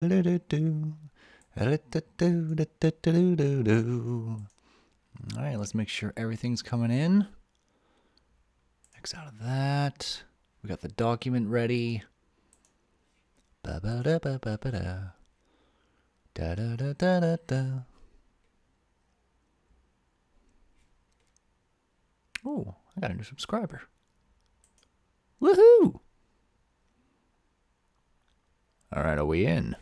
Alright, let's make sure everything's coming in. X out of that. We got the document ready. Ba-ba-da-ba-ba-ba-da. Da-da-da-da-da-da. Oh, I got a new subscriber. Woohoo! Alright, are we in?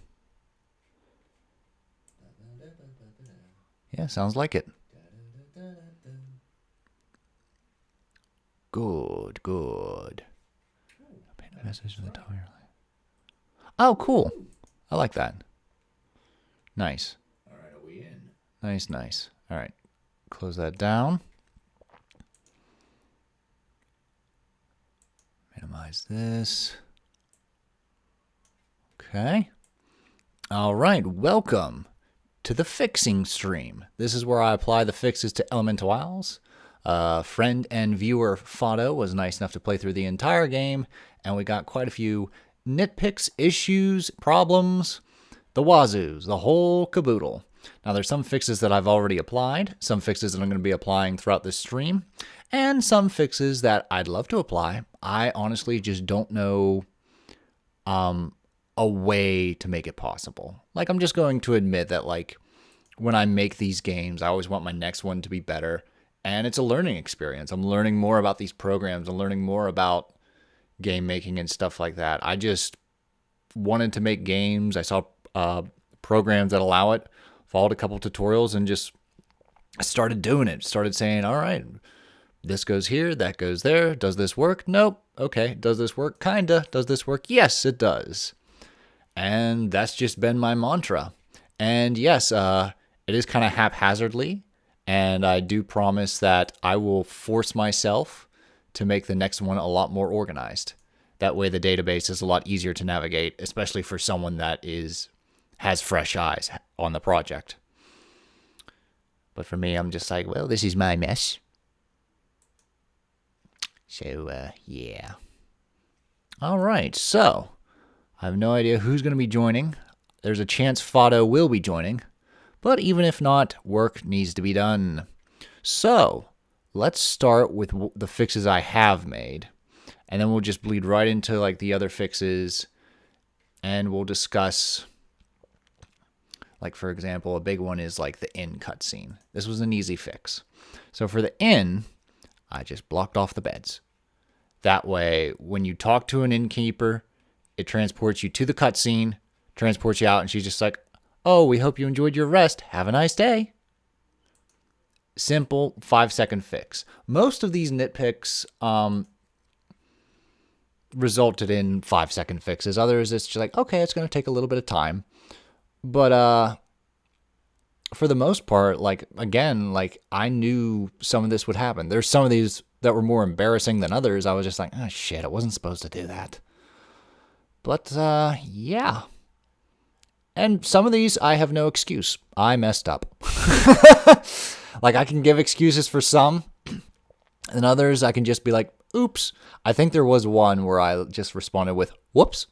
Yeah, sounds like it. Good, good. Paint a message in the top of your line. Oh, cool. I like that. Nice. Alright, are we in? Nice, nice. Alright, close that down. Minimize this. Okay. Alright, welcome to the fixing stream. This is where I apply the fixes to Elemental Owls. Friend and viewer Fado was nice enough to play through the entire game, and we got quite a few nitpicks, issues, problems, the wazoos, the whole caboodle. Now, there's some fixes that I've already applied, some fixes that I'm going to be applying throughout this stream, and some fixes that I'd love to apply. I honestly just don't know a way to make it possible. Like, I'm just going to admit that, like, when I make these games, I always want my next one to be better. And it's a learning experience. I'm learning more about these programs. I'm learning more about game making and stuff like that. I just wanted to make games. I saw programs that allow it, followed a couple tutorials, and just started doing it. Started saying, all right, this goes here, that goes there. Does this work? Nope. Okay. Does this work? Kinda. Does this work? Yes, it does. And that's just been my mantra. And yes, it is kind of haphazardly. And I do promise that I will force myself to make the next one a lot more organized. That way the database is a lot easier to navigate, especially for someone that has fresh eyes on the project. But for me, I'm just like, well, this is my mess. So, yeah. All right, so I have no idea who's going to be joining. There's a chance Fado will be joining. But even if not, work needs to be done. So, let's start with the fixes I have made. And then we'll just bleed right into like the other fixes. And we'll discuss, like for example, a big one is like the inn cutscene. This was an easy fix. So for the inn, I just blocked off the beds. That way, when you talk to an innkeeper, it transports you to the cutscene, transports you out, and she's just like, oh, we hope you enjoyed your rest. Have a nice day. Simple 5-second fix. Most of these nitpicks resulted in 5-second fixes. Others, it's just like, okay, it's going to take a little bit of time. But for the most part, like, again, like, I knew some of this would happen. There's some of these that were more embarrassing than others. I was just like, oh, shit, I wasn't supposed to do that. But, yeah. And some of these, I have no excuse. I messed up. Like, I can give excuses for some, and others, I can just be like, oops. I think there was one where I just responded with, whoops.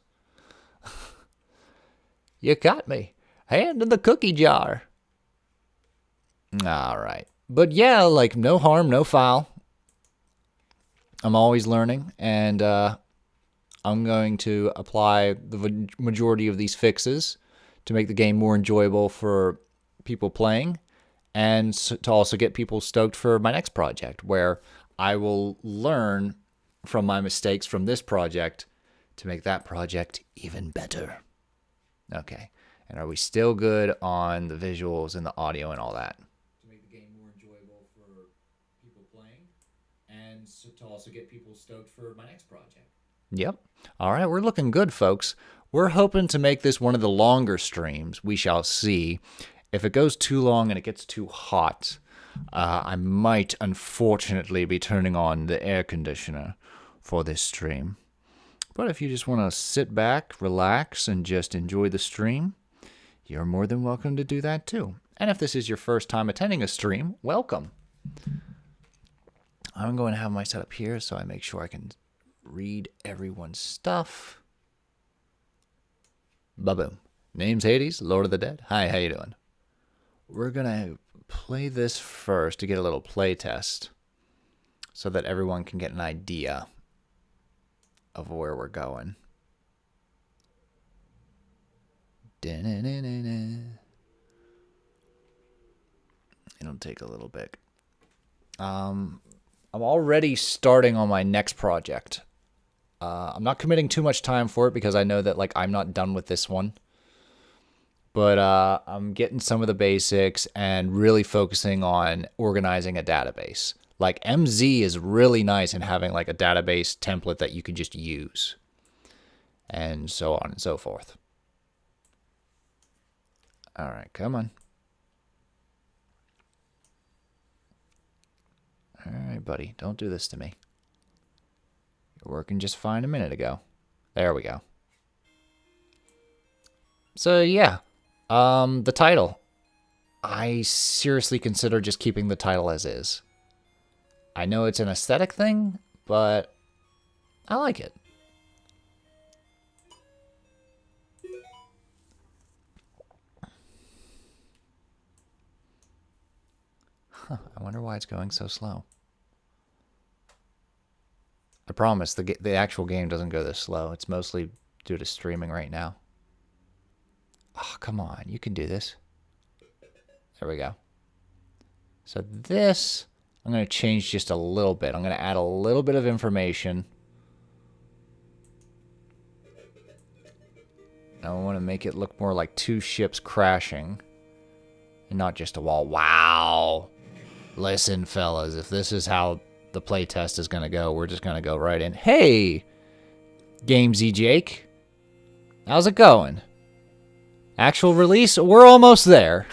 You caught me. Hand in the cookie jar. All right. But yeah, like, no harm, no foul. I'm always learning, and I'm going to apply the majority of these fixes to make the game more enjoyable for people playing, and to also get people stoked for my next project, where I will learn from my mistakes from this project to make that project even better. Okay, and are we still good on the visuals and the audio and all that? To make the game more enjoyable for people playing, and to also get people stoked for my next project. Yep. All right, we're looking good, folks. We're hoping to make this one of the longer streams. We shall see. If it goes too long and it gets too hot, I might unfortunately be turning on the air conditioner for this stream. But if you just want to sit back, relax, and just enjoy the stream, you're more than welcome to do that too. And if this is your first time attending a stream, welcome. I'm going to have my setup here so I make sure I can read everyone's stuff. Ba-boom. Name's Hades, Lord of the Dead. Hi, how you doing? We're gonna play this first to get a little play test so that everyone can get an idea of where we're going. It'll take a little bit. I'm already starting on my next project. I'm not committing too much time for it because I know that like I'm not done with this one. But I'm getting some of the basics and really focusing on organizing a database. Like MZ is really nice in having like a database template that you can just use. And so on and so forth. All right, come on. All right, buddy, don't do this to me. You're working just fine a minute ago. There we go. So yeah, the title. I seriously consider just keeping the title as is. I know it's an aesthetic thing, but I like it. Huh, I wonder why it's going so slow. I promise the actual game doesn't go this slow. It's mostly due to streaming right now. Oh, come on. You can do this. There we go. So this, I'm going to change just a little bit. I'm going to add a little bit of information. I want to make it look more like two ships crashing and not just a wall. Wow. Listen, fellas, if this is how the playtest is going to go, we're just going to go right in. Hey, Gamesy Jake. How's it going? Actual release? We're almost there.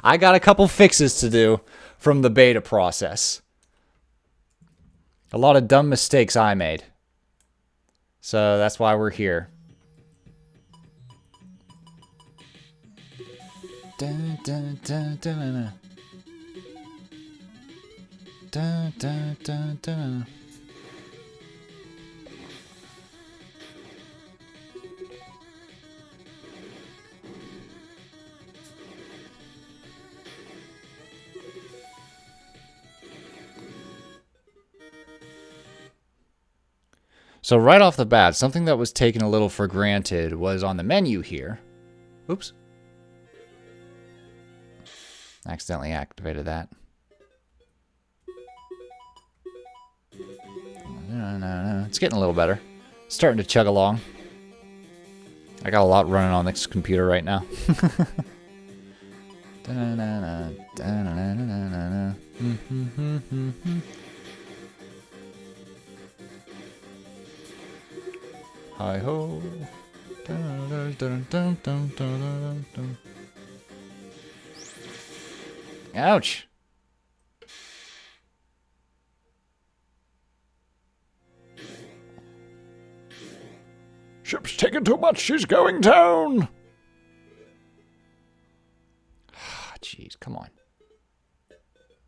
I got a couple fixes to do from the beta process. A lot of dumb mistakes I made. So that's why we're here. Dun, dun, dun, dun, dun, dun, dun, dun. So right off the bat, something that was taken a little for granted was on the menu here. Oops. Accidentally activated that. No. It's getting a little better. It's starting to chug along. I got a lot running on this computer right now. Hi ho. Ouch. Ship's taking too much. She's going down. Jeez, come on.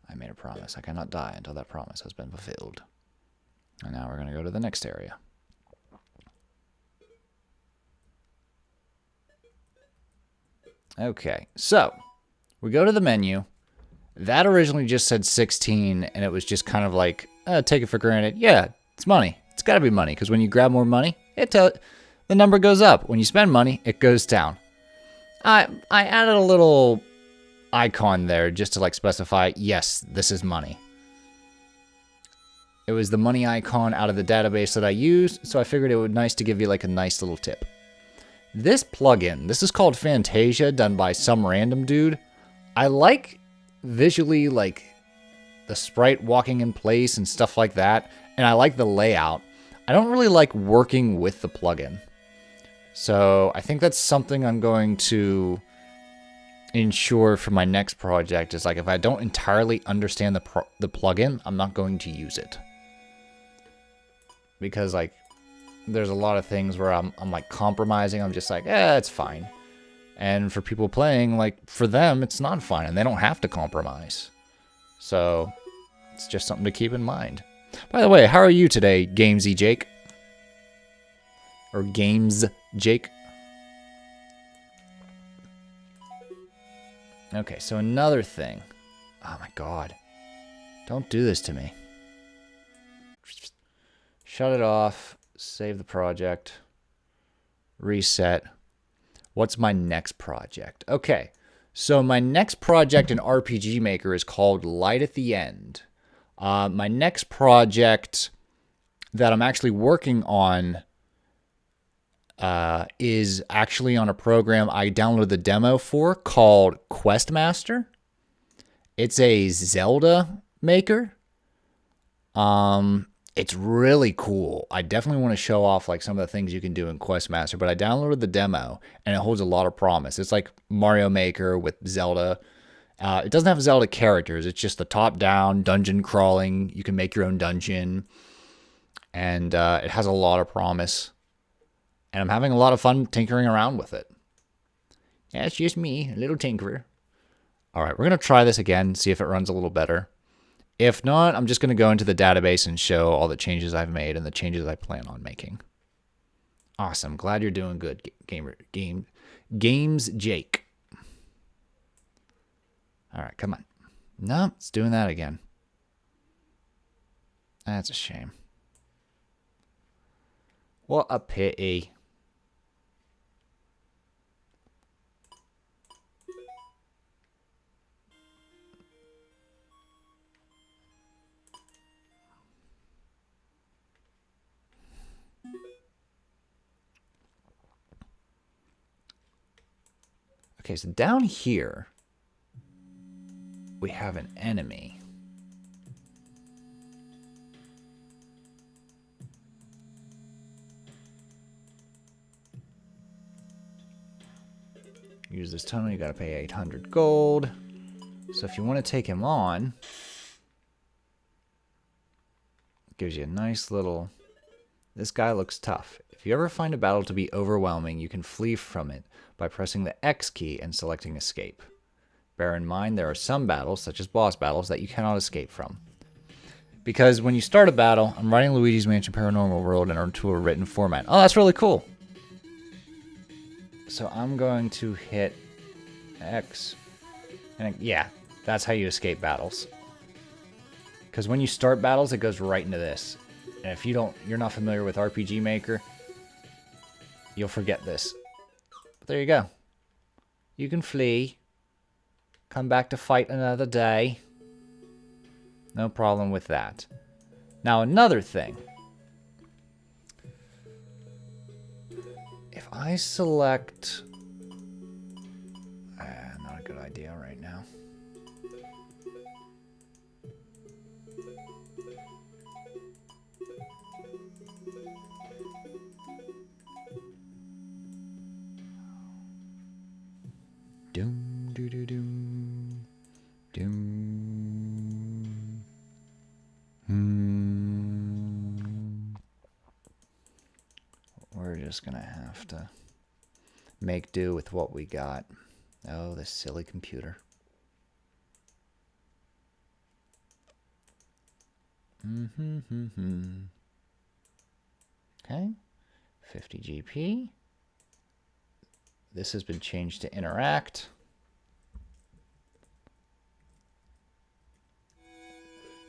I made a promise. I cannot die until that promise has been fulfilled. And now we're going to go to the next area. Okay, so we go to the menu. That originally just said 16, and it was just kind of like, take it for granted. Yeah, it's money. It's got to be money, because when you grab more money, the number goes up. When you spend money, it goes down. I added a little icon there just to like specify, yes, this is money. It was the money icon out of the database that I used, so I figured it would be nice to give you like a nice little tip. This plugin, this is called Fantasia, done by some random dude. I like visually like the sprite walking in place and stuff like that, and I like the layout. I don't really like working with the plugin. So I think that's something I'm going to ensure for my next project is like if I don't entirely understand the plugin, I'm not going to use it. Because like there's a lot of things where I'm like compromising. I'm just like, it's fine. And for people playing, like for them, it's not fine and they don't have to compromise. So it's just something to keep in mind. By the way, how are you today, Gamesy Jake? Or Games Jake? Okay, so another thing. Oh my god. Don't do this to me. Shut it off. Save the project. Reset. What's my next project? Okay, so my next project in RPG Maker is called Light at the End. My next project that I'm actually working on is actually on a program I downloaded the demo for called Questmaster. It's a Zelda maker. It's really cool. I definitely want to show off like some of the things you can do in Questmaster, but I downloaded the demo and it holds a lot of promise. It's like Mario Maker with Zelda. It doesn't have Zelda characters. It's just the top-down dungeon crawling. You can make your own dungeon, and it has a lot of promise. And I'm having a lot of fun tinkering around with it. Yeah, it's just me, a little tinkerer. All right, we're going to try this again, see if it runs a little better. If not, I'm just going to go into the database and show all the changes I've made and the changes I plan on making. Awesome. Glad you're doing good, Games Jake. All right, come on. No, it's doing that again. That's a shame. What a pity. Okay, so down here, we have an enemy. Use this tunnel, you gotta pay 800 gold. So if you want to take him on, it gives you a nice little... This guy looks tough. If you ever find a battle to be overwhelming, you can flee from it by pressing the X key and selecting Escape. Bear in mind, there are some battles, such as boss battles, that you cannot escape from. Because when you start a battle, I'm writing Luigi's Mansion Paranormal World into a written format. Oh, that's really cool. So I'm going to hit X. And yeah, that's how you escape battles. Because when you start battles, it goes right into this. And if you're not familiar with RPG Maker, you'll forget this. But there you go. You can flee. Come back to fight another day. No problem with that. Now another thing. If I select... not a good idea right now. Doom, doo, doo, doom. Doom. We're just gonna have to make do with what we got. Oh, this silly computer. Okay. 50 GP. This has been changed to interact.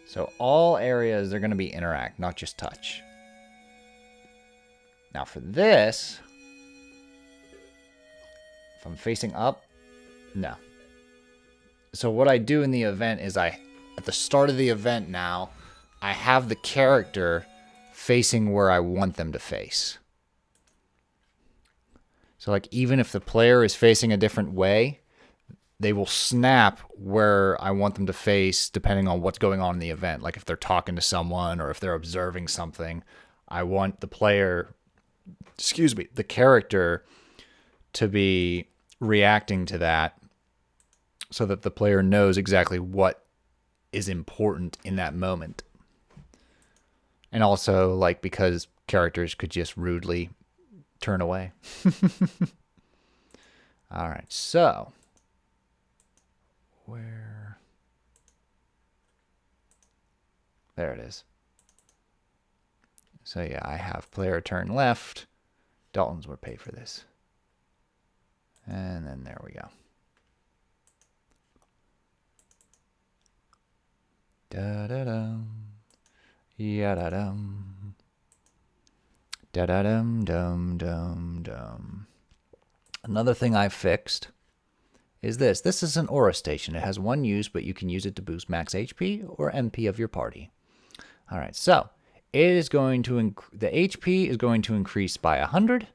So all areas are going to be interact, not just touch. Now for this, if I'm facing up, no. So what I do in the event is at the start of the event now, I have the character facing where I want them to face. So like even if the player is facing a different way, they will snap where I want them to face depending on what's going on in the event. Like if they're talking to someone or if they're observing something, I want the character to be reacting to that so that the player knows exactly what is important in that moment. And also like because characters could just rudely turn away. All right, so where? There it is. So yeah, I have player turn left. Dalton's would pay for this. And then there we go. Da da dum. Ya da dum. Da da dum dum dum dum. Another thing I fixed is this. This is an aura station. It has one use, but you can use it to boost max HP or MP of your party. All right, so it is going to the HP is going to increase by 100.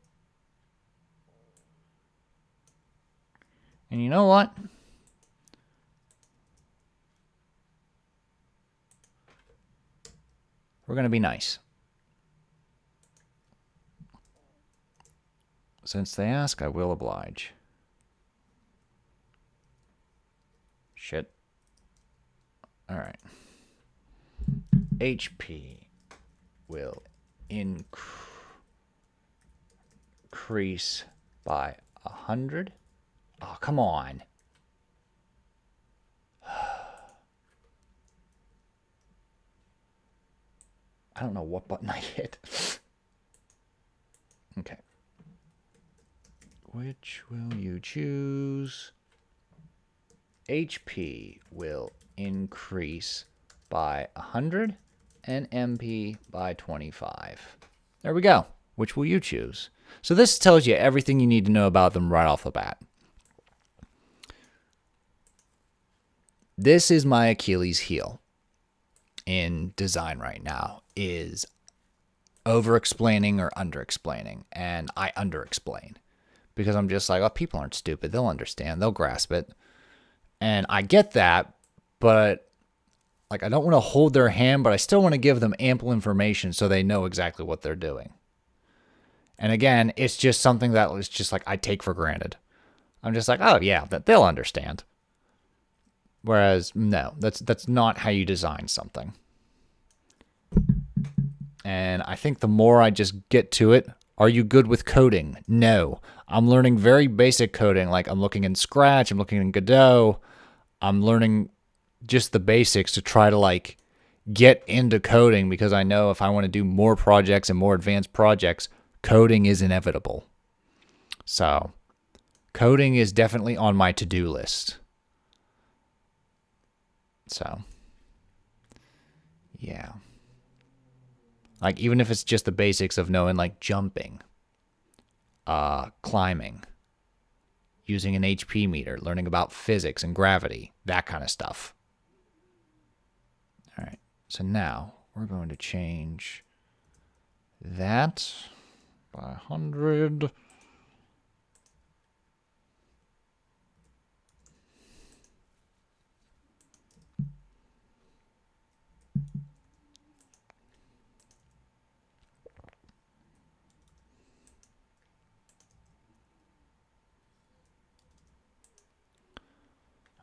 And you know what? We're going to be nice. Since they ask, I will oblige. Shit. All right. HP will increase by 100. Oh, come on. I don't know what button I hit. Okay. Which will you choose? HP will increase by 100 and MP by 25. There we go. Which will you choose? So this tells you everything you need to know about them right off the bat. This is my Achilles heel in design right now, is over-explaining or under-explaining. And I under-explain because I'm just like, oh, people aren't stupid. They'll understand. They'll grasp it. And I get that, but like I don't want to hold their hand, but I still want to give them ample information so they know exactly what they're doing. And again, it's just something that is just like I take for granted. I'm just like, oh yeah, that they'll understand. Whereas no, that's not how you design something. And I think the more I just get to it, are you good with coding? No. I'm learning very basic coding. Like I'm looking in Scratch, I'm looking in Godot. I'm learning just the basics to try to like get into coding because I know if I want to do more projects and more advanced projects, coding is inevitable. So coding is definitely on my to-do list. So, yeah. Like, even if it's just the basics of knowing, like, jumping, climbing, using an HP meter, learning about physics and gravity, that kind of stuff. All right. So now we're going to change that by 100.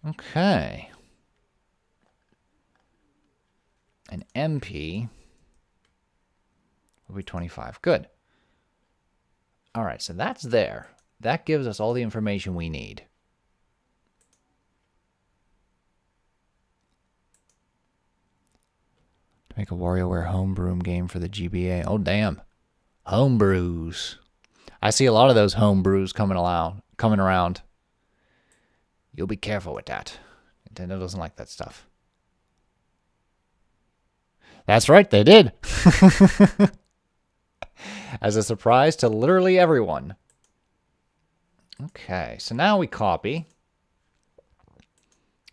Okay. An MP will be 25. Good. All right, so that's there. That gives us all the information we need. To make a WarioWare homebrew game for the GBA. Oh, damn. Homebrews. I see a lot of those homebrews coming around. You'll be careful with that. Nintendo doesn't like that stuff. That's right, they did. As a surprise to literally everyone. Okay, so now we copy.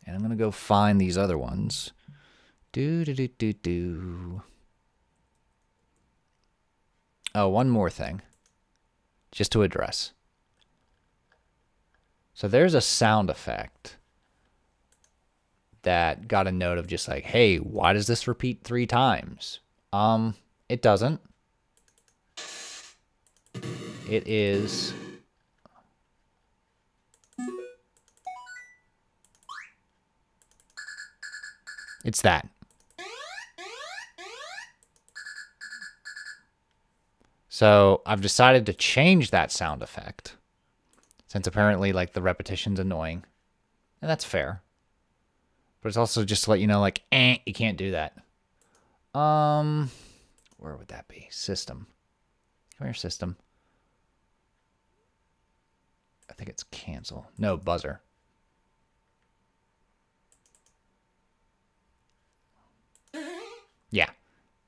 And I'm going to go find these other ones. Oh, one more thing. Just to address. So there's a sound effect that got a note of just like, hey, why does this repeat 3 times? It doesn't. It is... It's that. So I've decided to change that sound effect. Since apparently, like, the repetition's annoying. And that's fair. But it's also just to let you know, like, you can't do that. Where would that be? System. Come here, system. I think it's cancel. No, buzzer.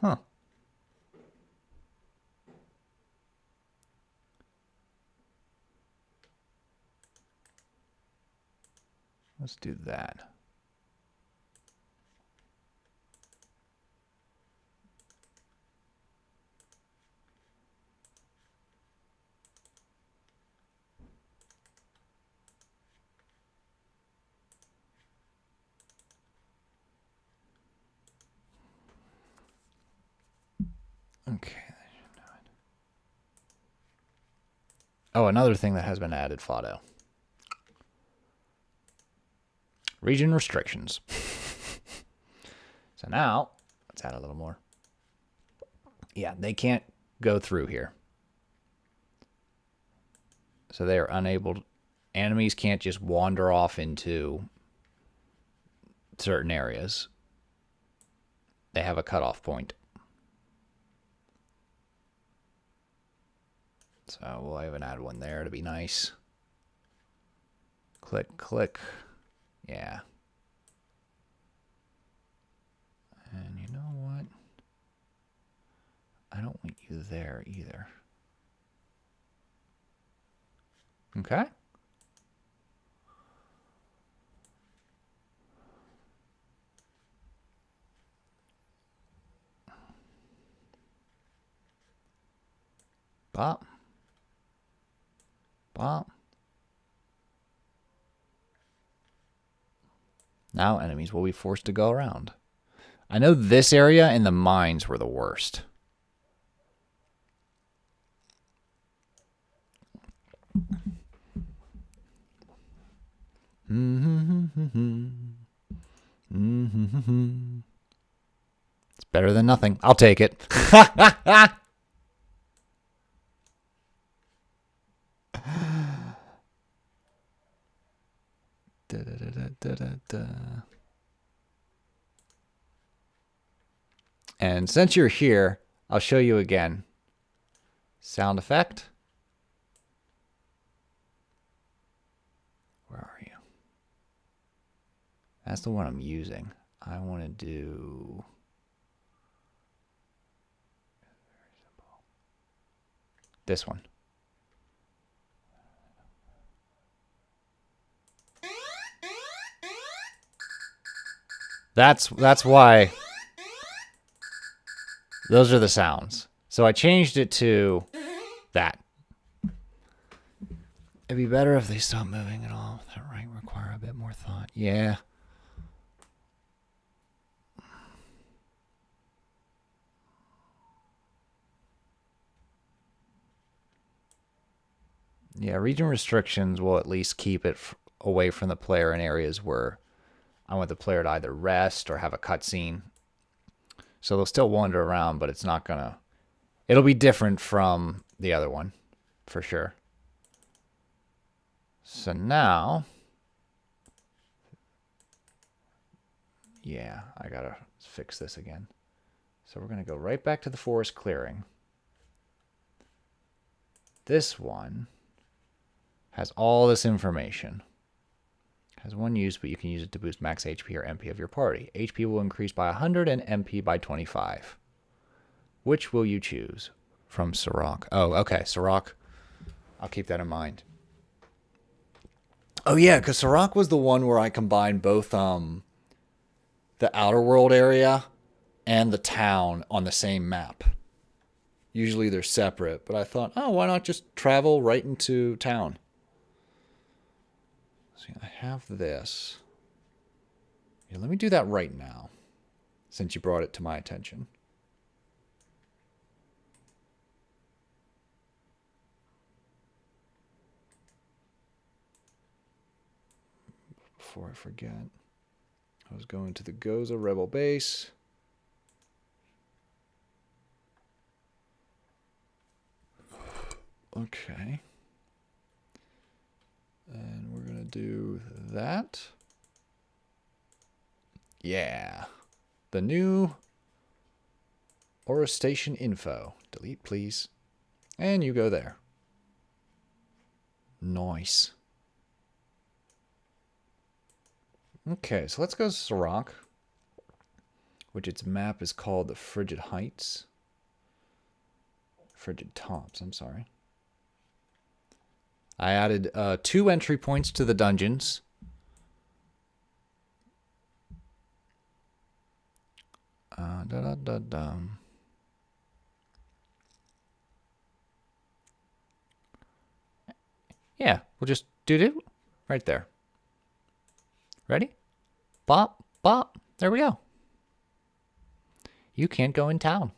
Huh. Let's do that. Okay. Oh, another thing that has been added, Fado. Region restrictions. So now, let's add a little more. Yeah, they can't go through here. So they are unable. Enemies can't just wander off into certain areas. They have a cutoff point. So we'll even add one there to be nice. Click, click. Yeah. And you know what? I don't want you there either. Okay. Bop. Bop. Now enemies will be forced to go around. I know this area and the mines were the worst. It's better than nothing. I'll take it. And since you're here, I'll show you again. Sound effect. Where are you? That's the one I'm using. I want to do... this one. That's why those are the sounds. So I changed it to that. It'd be better if they stopped moving at all. That might require a bit more thought. Yeah. Yeah, region restrictions will at least keep it away from the player in areas where I want the player to either rest or have a cutscene. So they'll still wander around, but it's not going to... it'll be different from the other one, for sure. So now... yeah, I got to fix this again. So we're going to go right back to the forest clearing. This one has all this information. Has one use, but you can use it to boost max HP or MP of your party. HP will increase by 100 and MP by 25. Which will you choose? From Sirach. Oh, okay, Sirach. I'll keep that in mind. Oh yeah, because Sirach was the one where I combined both the Outer World area and the town on the same map. Usually they're separate, but I thought, oh, why not just travel right into town? See, I have this. Yeah, let me do that right now, since you brought it to my attention. Before I forget, I was going to the Goza Rebel base. Okay. And we're going to do that. Yeah. The new Aura Station info. Delete, please. And you go there. Nice. Okay, so let's go to Sirach. which its map is called the Frigid Heights. Frigid Tops, I'm sorry. I added 2 entry points to the dungeons. Yeah, we'll just do right there. Ready? Bop, bop. There we go. You can't go in town.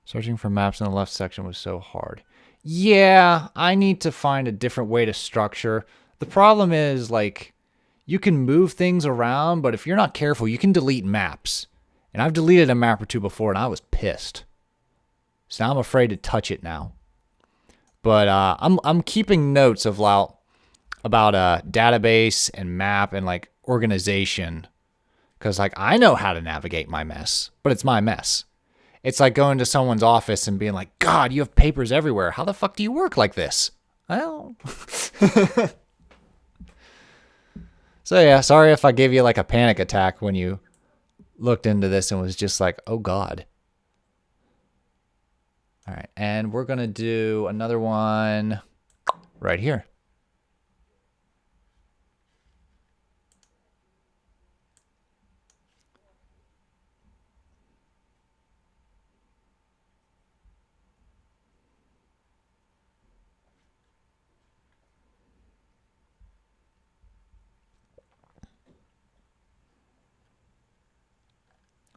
Searching for maps in the left section was so hard. Yeah, I need to find a different way to structure. The problem is, like, you can move things around, but if you're not careful, you can delete maps. And I've deleted a map or 2 before, and I was pissed. So now I'm afraid to touch it now. But I'm keeping notes of about database and map and like organization, because like I know how to navigate my mess, but it's my mess. It's like going to someone's office and being like, God, you have papers everywhere. How the fuck do you work like this? Well, so yeah, sorry if I gave you like a panic attack when you looked into this and was just like, oh God. All right, and we're going to do another one right here.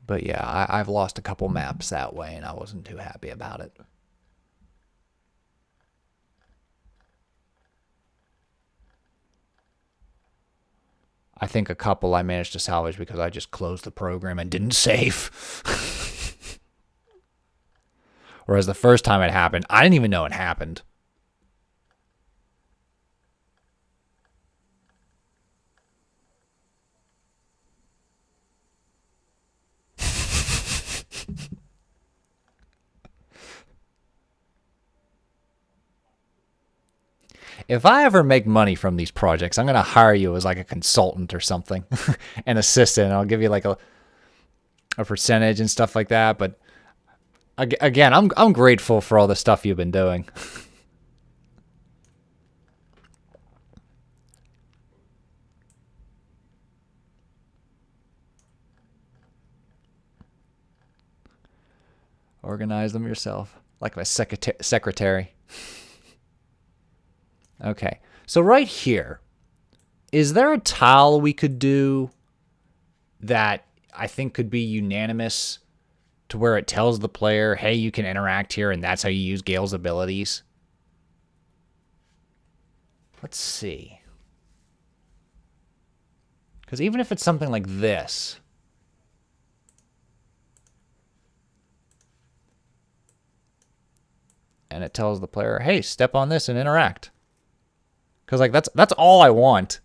But yeah, I've lost a couple maps that way, and I wasn't too happy about it. I think a couple I managed to salvage because I just closed the program and didn't save. Whereas the first time it happened, I didn't even know it happened. If I ever make money from these projects, I'm going to hire you as like a consultant or something, an assistant. I'll give you like a percentage and stuff like that. But again, I'm grateful for all the stuff you've been doing. Organize them yourself, like my secretary. Okay, so right here, is there a tile we could do that I think could be unanimous to where it tells the player, hey, you can interact here, and that's how you use Gale's abilities? Let's see. Because even if it's something like this, and it tells the player, hey, step on this and interact. Because like that's all I want.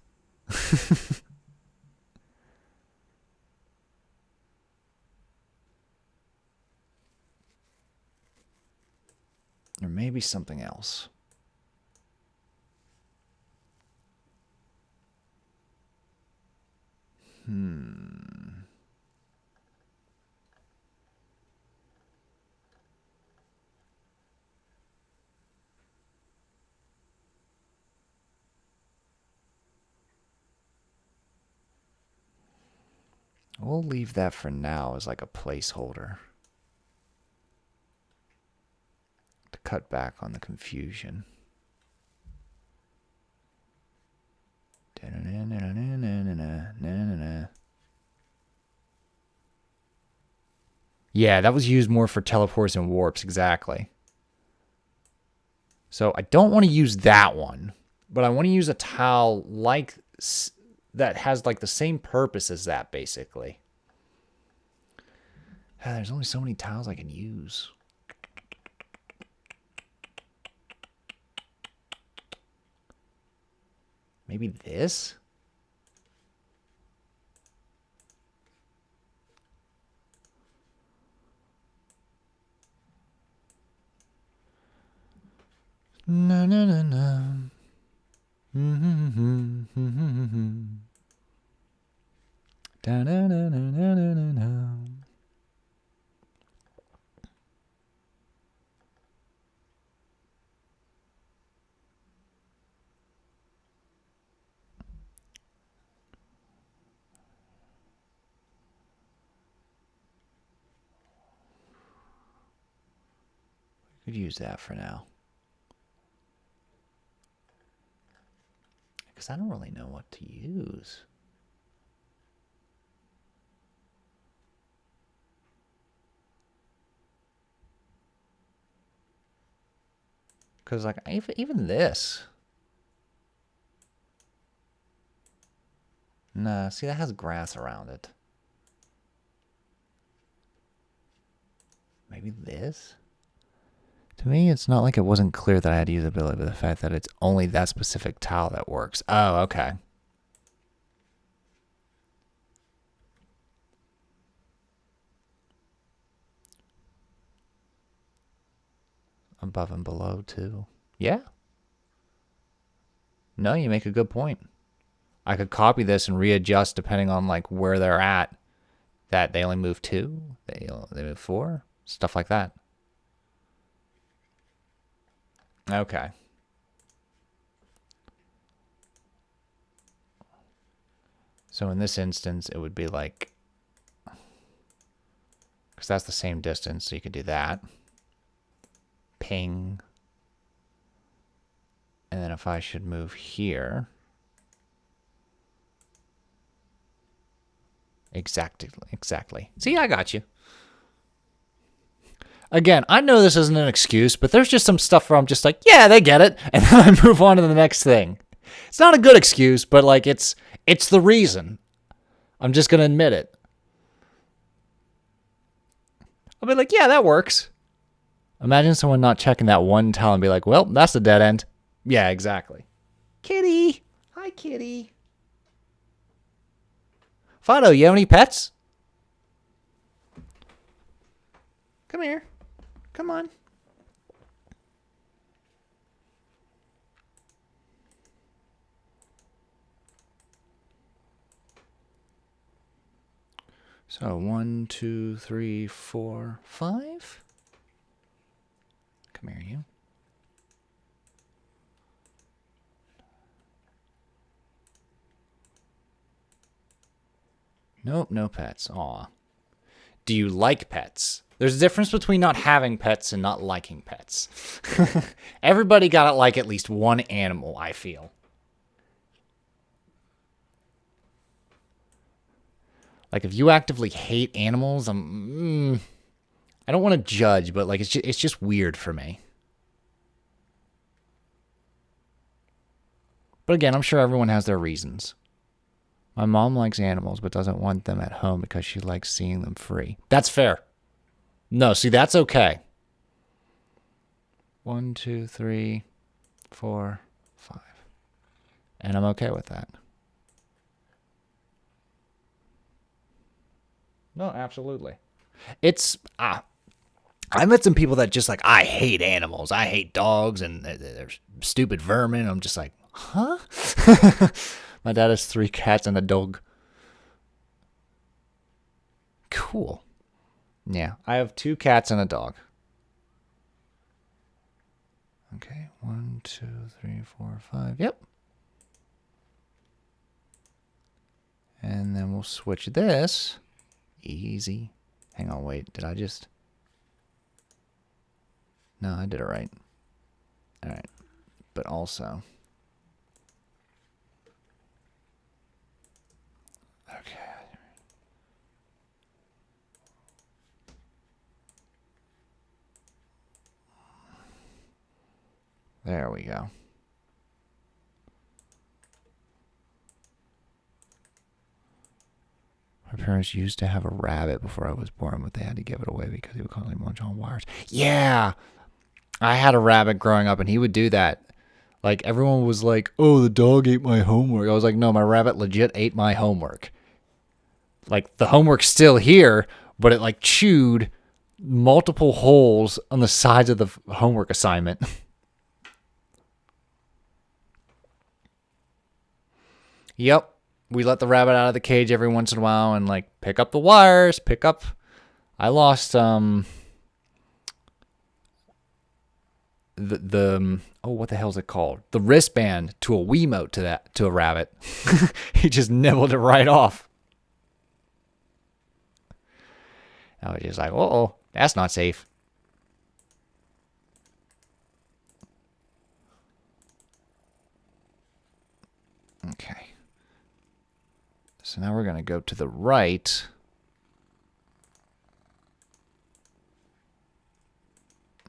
Or maybe something else. We'll leave that for now as like a placeholder to cut back on the confusion. Yeah, that was used more for teleports and warps, exactly. So I don't want to use that one, but I want to use a tile like that has like the same purpose as that, basically. There's only so many tiles I can use. Maybe this? No. could use that for now. Because I don't really know what to use. Because, like, even this. Nah, see, that has grass around it. Maybe this? To me, it's not like it wasn't clear that I had usability, but the fact that it's only that specific tile that works. Oh, okay. Above and below, too. Yeah. No, you make a good point. I could copy this and readjust depending on like where they're at. That they only move 2, they move 4, stuff like that. Okay. So in this instance, it would be like, because that's the same distance, so you could do that. Ping. And then if I should move here. Exactly. See, I got you. Again, I know this isn't an excuse, but there's just some stuff where I'm just like, yeah, they get it. And then I move on to the next thing. It's not a good excuse, but like it's the reason. I'm just going to admit it. I'll be like, yeah, that works. Imagine someone not checking that one tile and be like, well, that's a dead end. Yeah, exactly. Kitty. Hi, kitty. Fido, you have any pets? Come here. Come on. So 1, 2, 3, 4, 5. Come here, you. Nope, no pets. Aw. Do you like pets? There's a difference between not having pets and not liking pets. Everybody gotta like at least one animal, I feel. Like, if you actively hate animals, I don't want to judge, but like it's just weird for me. But again, I'm sure everyone has their reasons. My mom likes animals, but doesn't want them at home because she likes seeing them free. That's fair. No, see, that's okay. 1, 2, 3, 4, 5. And I'm okay with that. No, absolutely. It's, I met some people that just like, I hate animals. I hate dogs and they're stupid vermin. I'm just like, huh? My dad has 3 cats and a dog. Cool. Yeah, I have 2 cats and a dog. Okay, 1, 2, 3, 4, 5. Yep. And then we'll switch this. Easy. Hang on, wait. Did I just... No, I did it right. All right. But also... Okay. There we go. My parents used to have a rabbit before I was born, but they had to give it away because he would constantly munch on wires. Yeah! I had a rabbit growing up, and he would do that. Like, everyone was like, oh, the dog ate my homework. I was like, no, my rabbit legit ate my homework. Like, the homework's still here, but it, like, chewed multiple holes on the sides of the homework assignment. Yep. We let the rabbit out of the cage every once in a while and, like, pick up the wires, pick up... I lost, oh, what the hell is it called? The wristband to a Wiimote to a rabbit. He just nibbled it right off. I was just like, uh-oh, that's not safe. Okay. So now we're going to go to the right.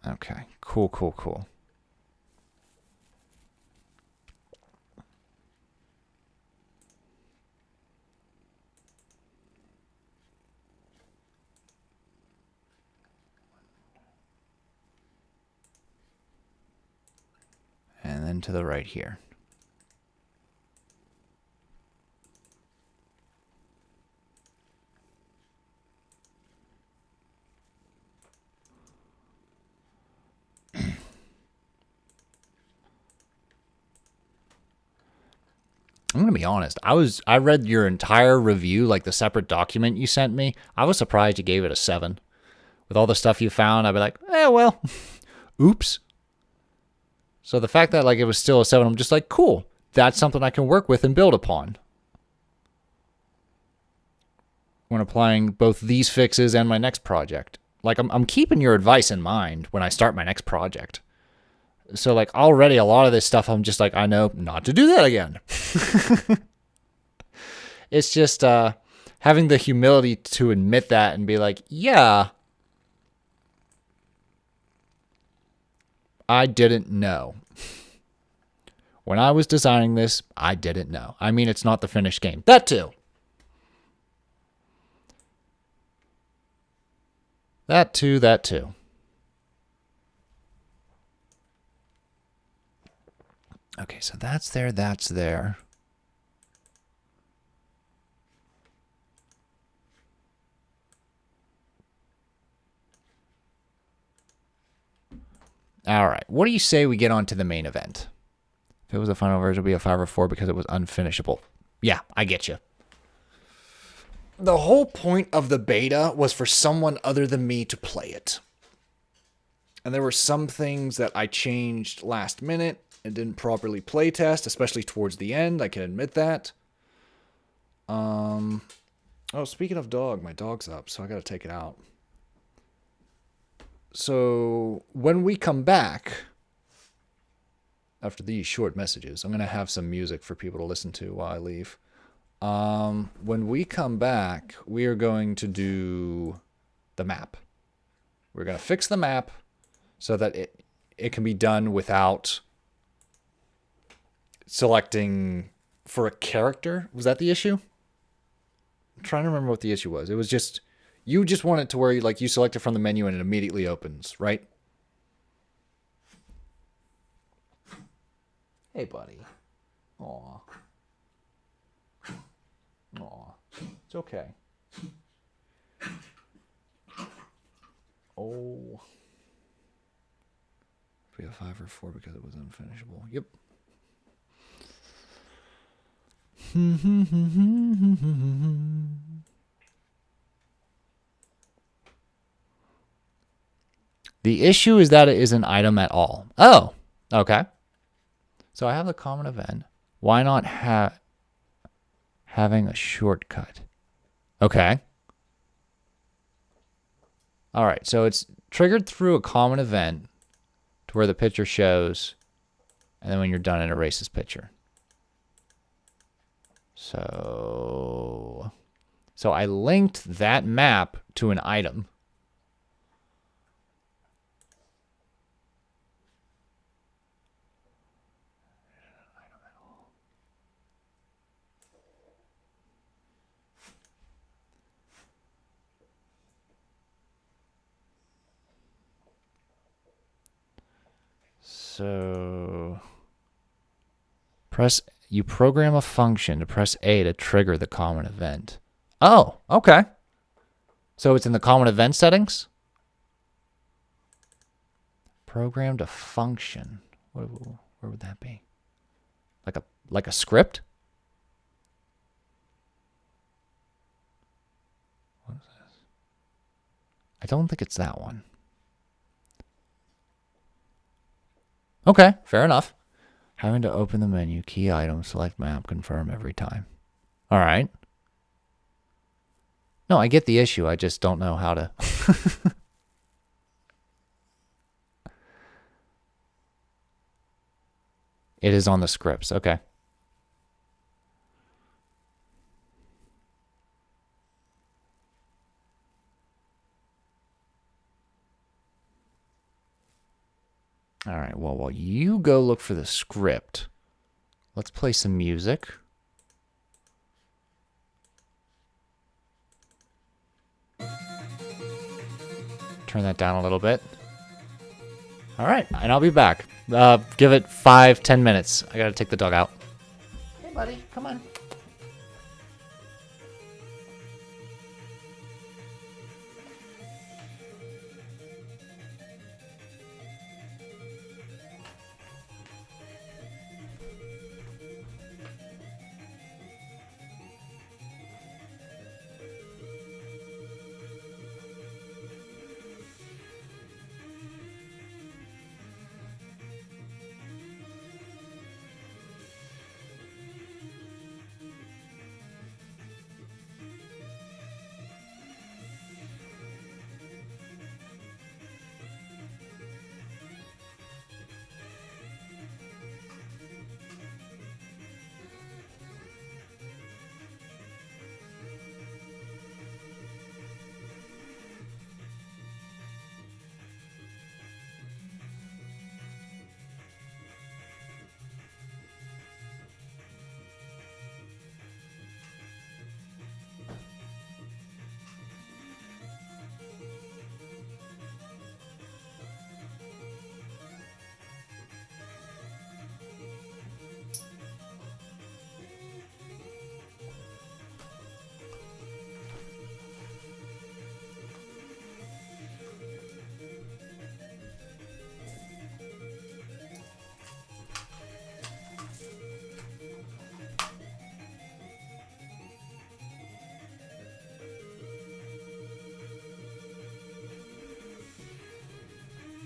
Okay, cool, cool, cool. And then to the right here. I'm going to be honest. I read your entire review, like the separate document you sent me. I was surprised you gave it a 7. With all the stuff you found, I'd be like, well, oops. So the fact that like it was still a 7, I'm just like, cool. That's something I can work with and build upon when applying both these fixes and my next project. Like I'm keeping your advice in mind when I start my next project. So like already a lot of this stuff I'm just like, I know not to do that again. It's just having the humility to admit that and be like, yeah, I didn't know. When I was designing this, I didn't know. I mean, it's not the finished game. That too. That too. Okay, so that's there. All right, what do you say we get on to the main event? If it was a final version, it would be a 5 or 4 because it was unfinishable. Yeah, I get you. The whole point of the beta was for someone other than me to play it. And there were some things that I changed last minute and didn't properly play test, especially towards the end. I can admit that. Oh, speaking of dog, my dog's up, so I got to take it out. So when we come back, after these short messages, I'm going to have some music for people to listen to while I leave. When we come back, we are going to do the map. We're going to fix the map so that it can be done without selecting for a character. Was that the issue? I'm trying to remember what the issue was. It was just, you just want it to where you select it from the menu and it immediately opens, right? Hey, buddy. Aw. Aw. It's okay. Oh. We have 5 or 4 because it was unfinishable. Yep. The issue is that it is an item at all. Oh, okay. So I have the common event. Why not having a shortcut? Okay. All right, so it's triggered through a common event to where the picture shows, and then when you're done, it erases picture. So I linked that map to an item. So you program a function to press A to trigger the common event. Oh, okay. So it's in the common event settings? Programmed a function. Where would that be? Like a script? What is this? I don't think it's that one. Okay, fair enough. Having to open the menu, key item, select map, confirm every time. All right. No, I get the issue. I just don't know how to. It is on the scripts. Okay. All right, well, while you go look for the script, let's play some music. Turn that down a little bit. All right, and I'll be back. Give it 5-10 minutes. I gotta take the dog out. Hey, buddy, come on.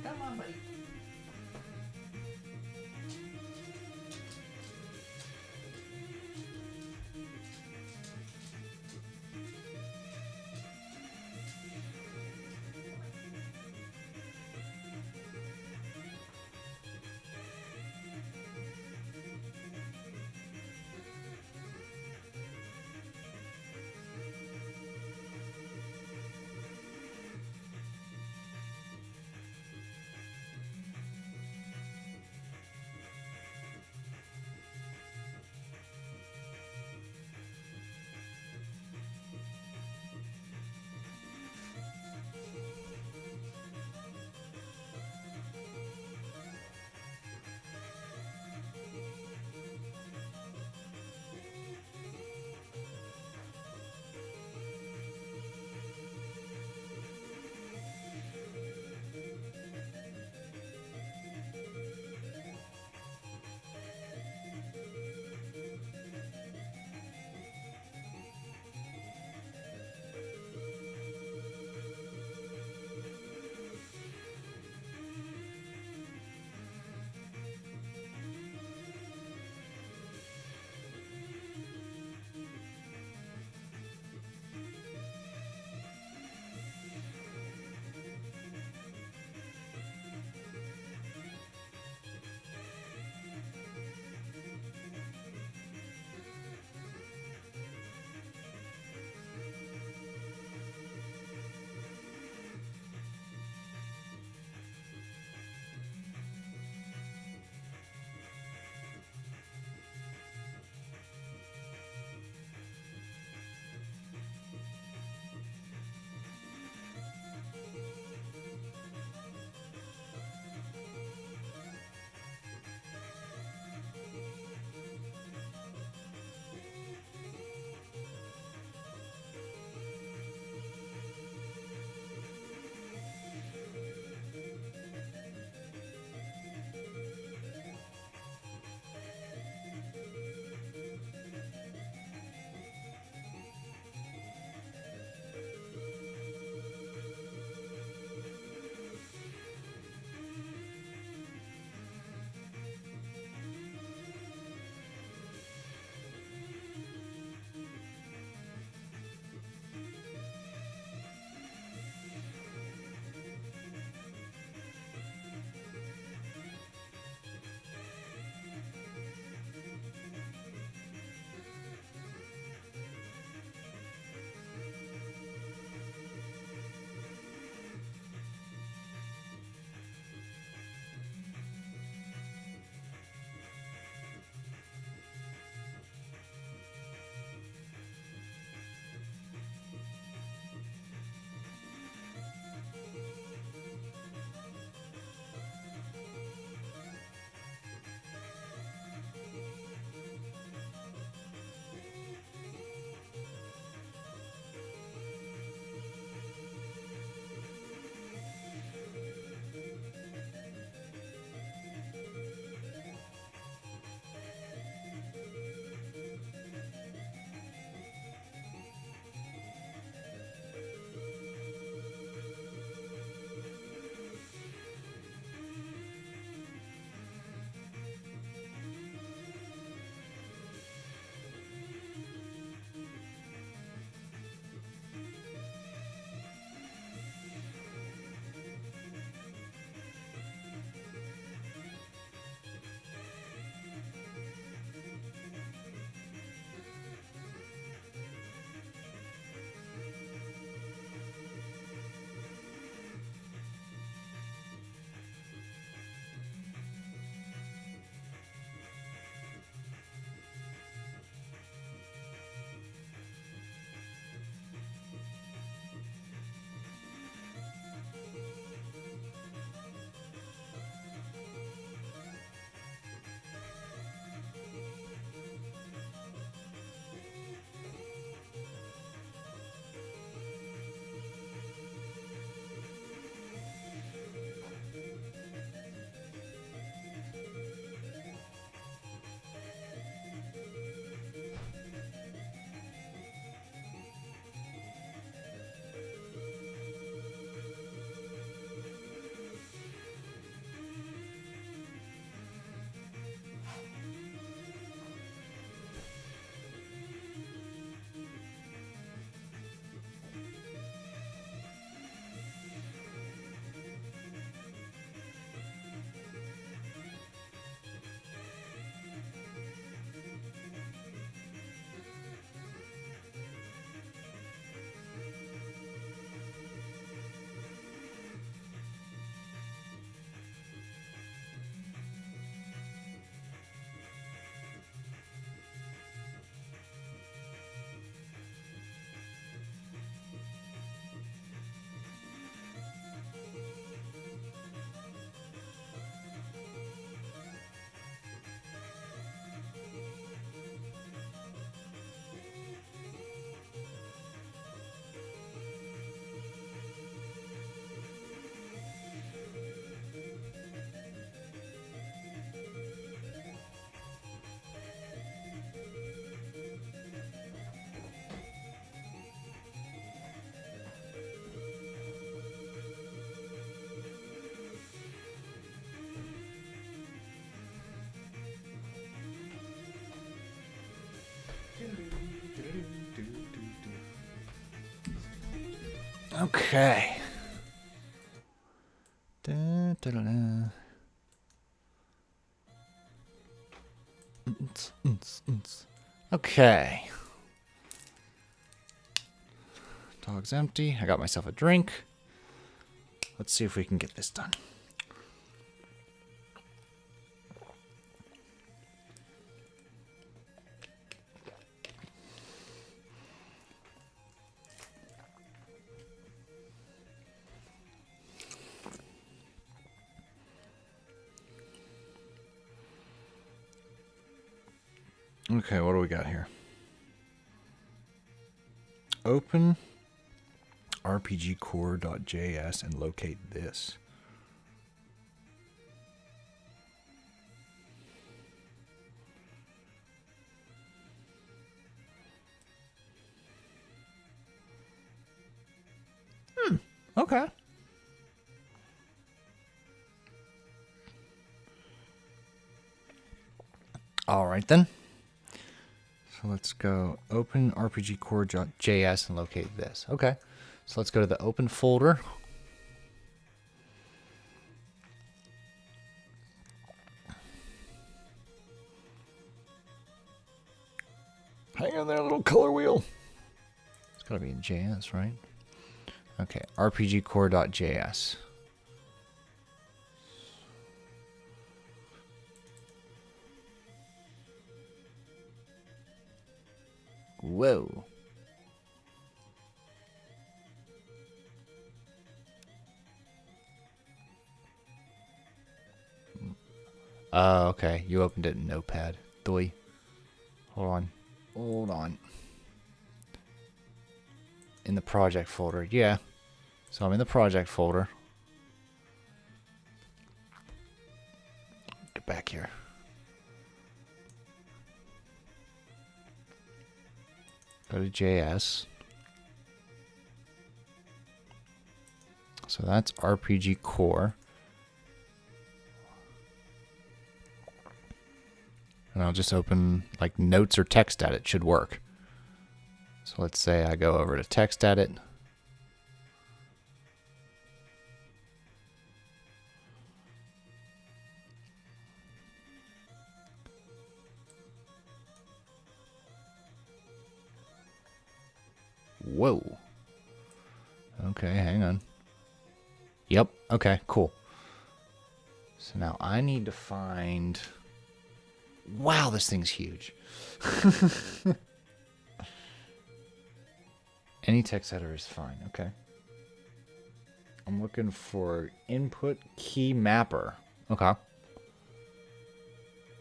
Come on, buddy. Okay. Da, da, da, da. Okay. Dog's empty. I got myself a drink. Let's see if we can get this done. Okay, what do we got here? Open rpgcore.js and locate this. Okay. All right then. So let's go open rpgcore.js and locate this. Okay. So let's go to the open folder. Hang on there, little color wheel. It's gotta be in JS, right? Okay, rpgcore.js. Whoa. Oh, okay. You opened it in Notepad. Doi. Hold on. Hold on. In the project folder. Yeah. So I'm in the project folder. Get back here. Go to JS. So that's RPG Core. And I'll just open like notes or text edit. Should work. So let's say I go over to text edit. Whoa. Okay, hang on. Yep. Okay, cool. So now I need to find... Wow, this thing's huge. Any text editor is fine. Okay. I'm looking for input key mapper. Okay.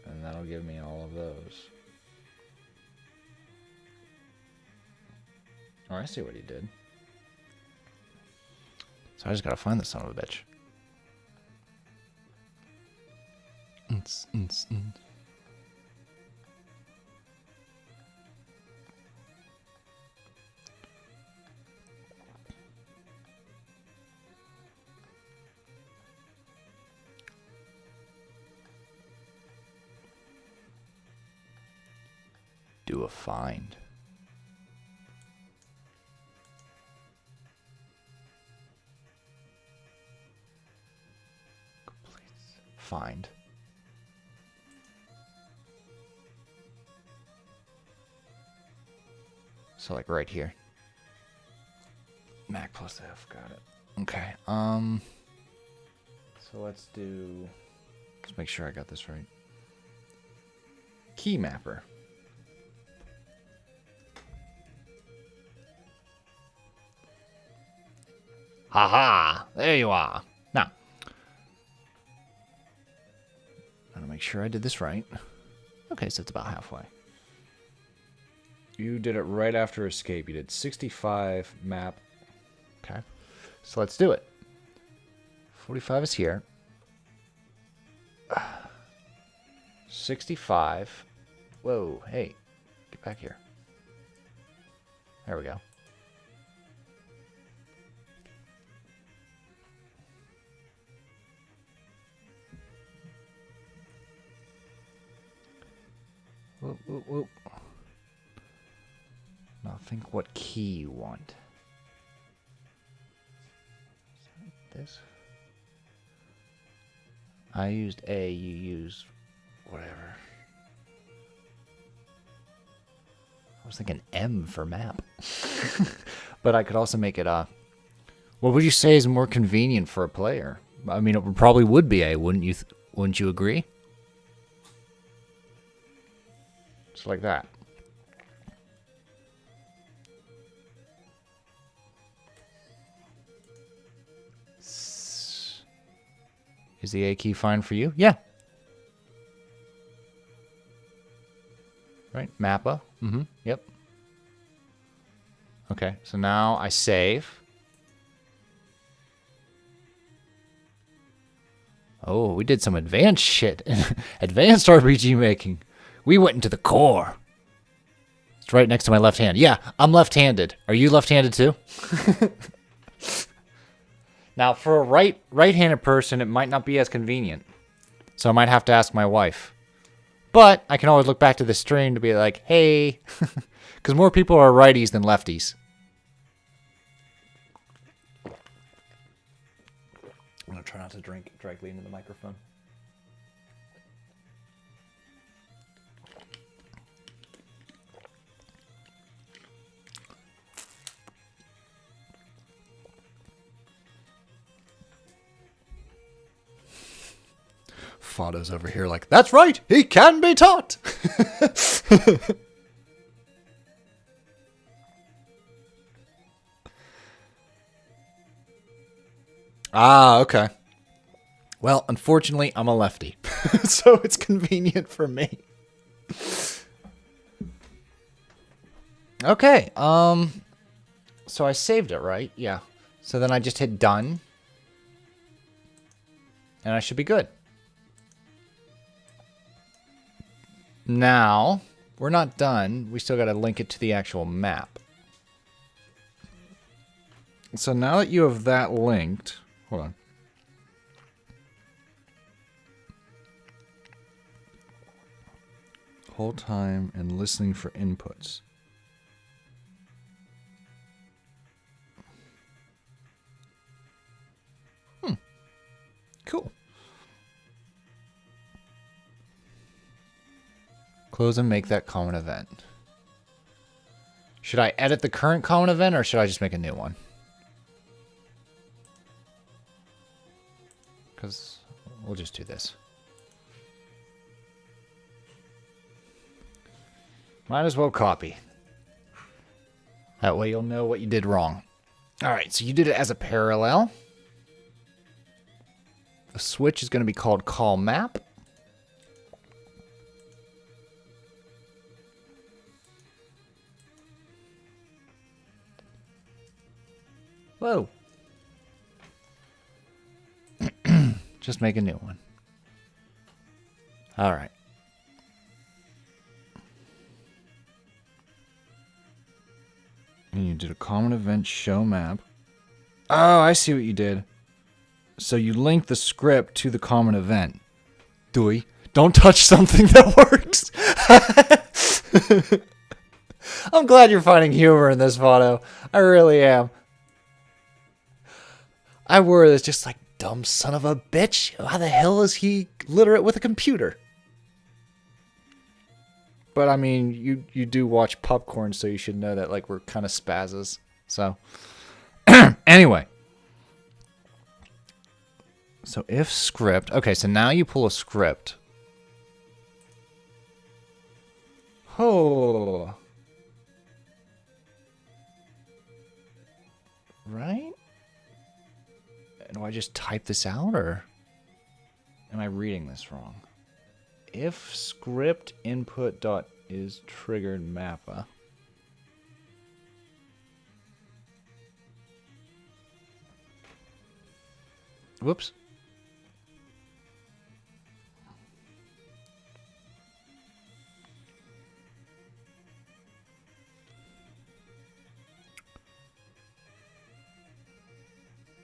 And that'll give me all of those. Oh, I see what he did. So I just gotta find this son of a bitch. Do a find. Find. So like right here. Mac plus F, got it. Okay. So let's do, let's make sure I got this right. Key mapper. Haha, there you are. Now, I gotta make sure I did this right. Okay, so it's about halfway. You did it right after escape. You did 65 map. Okay, so let's do it. 45 is here. 65. Whoa, hey, get back here. There we go. Whoop, whoop, whoop. Now think what key you want. this? I used A, you use whatever. I was thinking M for map. But I could also make it what would you say is more convenient for a player? I mean, it probably would be A, wouldn't you? Wouldn't you agree? Just like that. Is the A key fine for you? Yeah. Right, Mappa. Mm-hmm. Yep. Okay, so now I save. Oh, we did some advanced shit. Advanced RPG making. We went into the core. It's right next to my left hand. Yeah, I'm left-handed. Are you left-handed too? Now, for a right-handed person, it might not be as convenient. So I might have to ask my wife. But I can always look back to the stream to be like, hey. Because more people are righties than lefties. I'm going to try not to drink directly into the microphone. Fado's over here like, that's right, he can be taught. Ah, okay. Well, unfortunately, I'm a lefty. So it's convenient for me. Okay, so I saved it, right? Yeah. So then I just hit done. And I should be good. Now, we're not done. We still got to link it to the actual map. So now that you have that linked, hold on. Hold time and listening for inputs. Cool. Close and make that common event. Should I edit the current common event or should I just make a new one? Because we'll just do this. Might as well copy. That way you'll know what you did wrong. Alright, so you did it as a parallel. The switch is going to be called call map. Whoa. Just make a new one. All right. And you did a common event show map. Oh, I see what you did. So you linked the script to the common event. Dewey, don't touch something that works. I'm glad you're finding humor in this photo. I really am. I worry it's just like, dumb son of a bitch. How the hell is he literate with a computer? But I mean, you do watch Popcorn, so you should know that like we're kind of spazzes. So anyway. So if script, okay, so now you pull a script. Oh. Right? Do I just type this out or am I reading this wrong? If script input dot is triggered mappa. Whoops.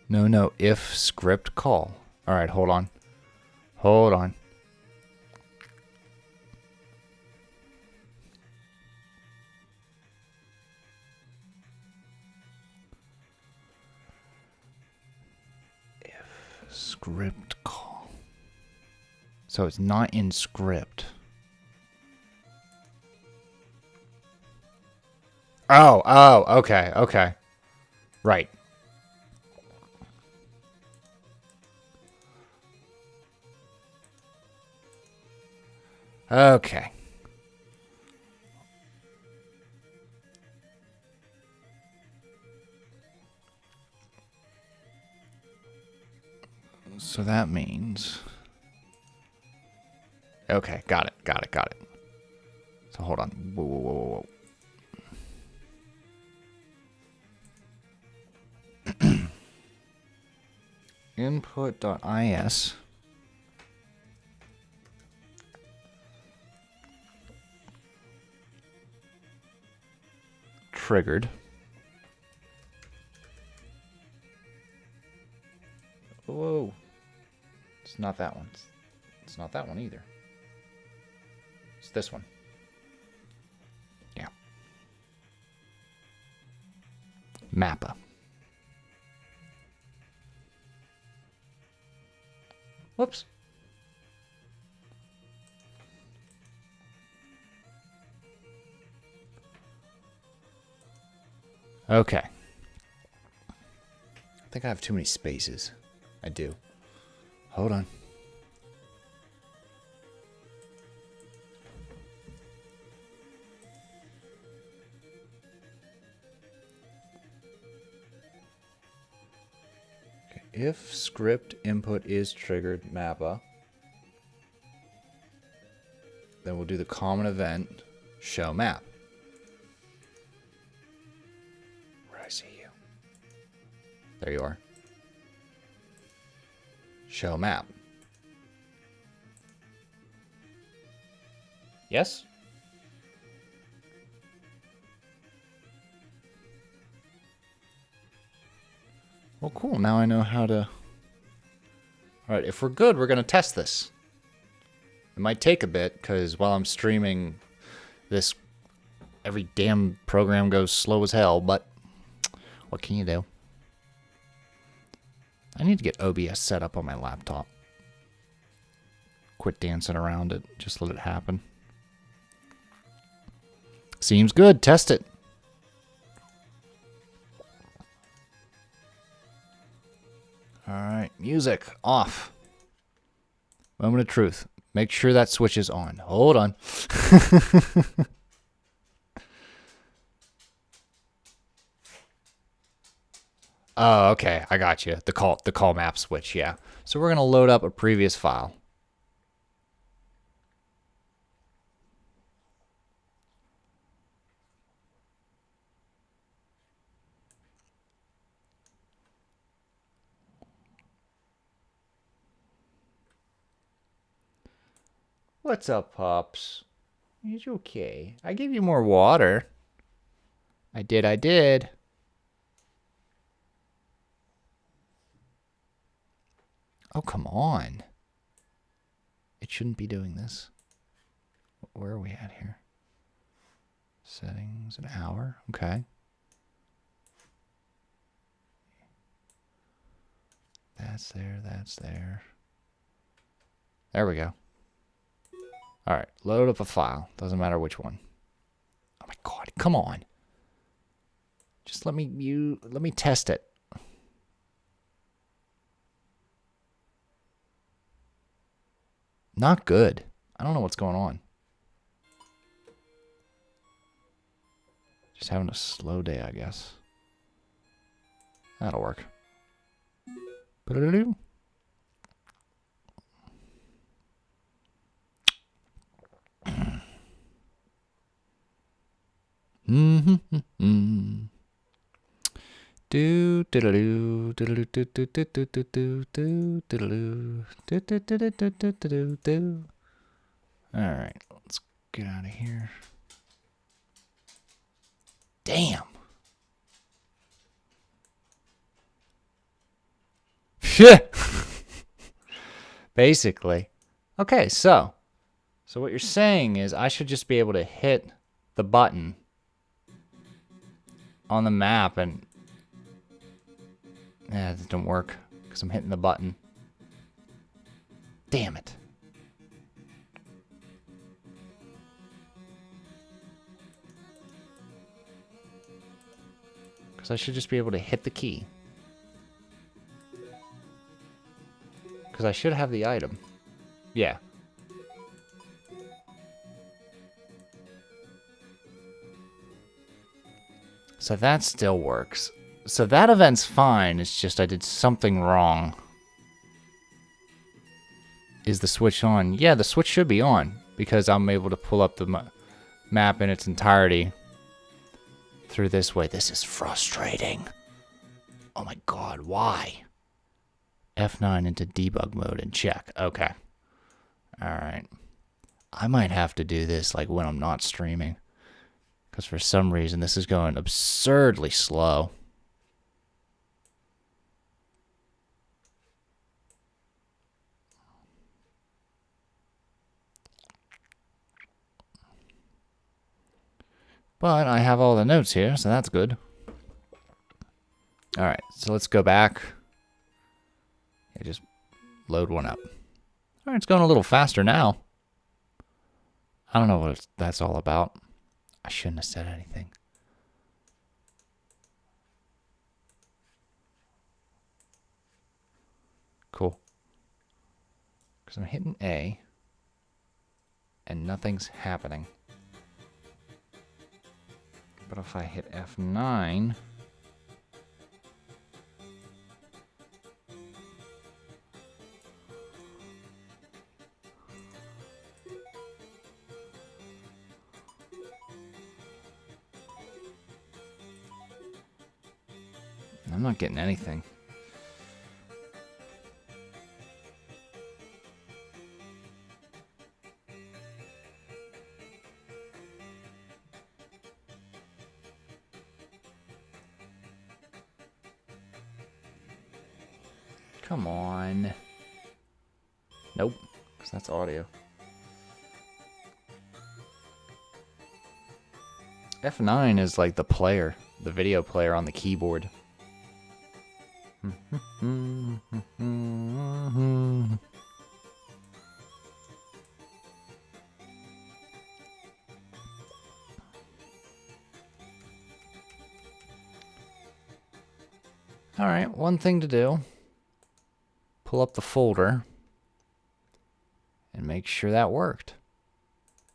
No, if script call. All right, hold on. Hold on. Script call. So it's not in script. Oh, okay. Right. Okay. So that means... Okay, got it. So hold on. Whoa. Input.is triggered. Whoa. It's not that one. It's not that one either. It's this one. Yeah. Mappa. Whoops. Okay. I think I have too many spaces. I do. Hold on. Okay. If script input is triggered Mappa, then we'll do the common event show map. Where I see you. There you are. Show map. Yes? Well, cool. Now I know how to... Alright, if we're good, we're going to test this. It might take a bit, because while I'm streaming this, every damn program goes slow as hell, but what can you do? I need to get OBS set up on my laptop. Quit dancing around it. Just let it happen. Seems good. Test it. Alright, music off. Moment of truth. Make sure that switch is on. Hold on. Oh, okay. I got you. The call map switch, yeah. So we're going to load up a previous file. What's up, pups? Is you okay? I gave you more water. I did. Oh, come on. It shouldn't be doing this. Where are we at here? Settings, an hour. Okay. That's there. There we go. All right, load up a file. Doesn't matter which one. Oh my God, come on. Just let me test it. Not good. I don't know what's going on. Just having a slow day, I guess. That'll work. Ba-da-da-doo. Do diddle-doo, diddle-doo-doo-doo-doo-doo-doo, diddle-doo, do-do-do-do-do-do-do-do. All right, let's get out of here. Damn. Shit. Basically. Okay, so what you're saying is I should just be able to hit the button on the map and... Yeah, it didn't work because I'm hitting the button. Damn it. Because I should just be able to hit the key. Because I should have the item. Yeah. So that still works. So that event's fine, it's just I did something wrong. Is the switch on? Yeah, the switch should be on, because I'm able to pull up the map in its entirety through this way. This is frustrating. Oh my god, why? F9 into debug mode and check. Okay. Alright. I might have to do this like when I'm not streaming. Because for some reason this is going absurdly slow. But I have all the notes here, so that's good. Alright, so let's go back. Yeah, just load one up. Alright, it's going a little faster now. I don't know what that's all about. I shouldn't have said anything. Cool. Because I'm hitting A, and nothing's happening. But if I hit F9... I'm not getting anything. Come on. Nope, because that's audio. F9 is like the player, the video player on the keyboard. Alright, one thing to do. Pull up the folder and make sure that worked.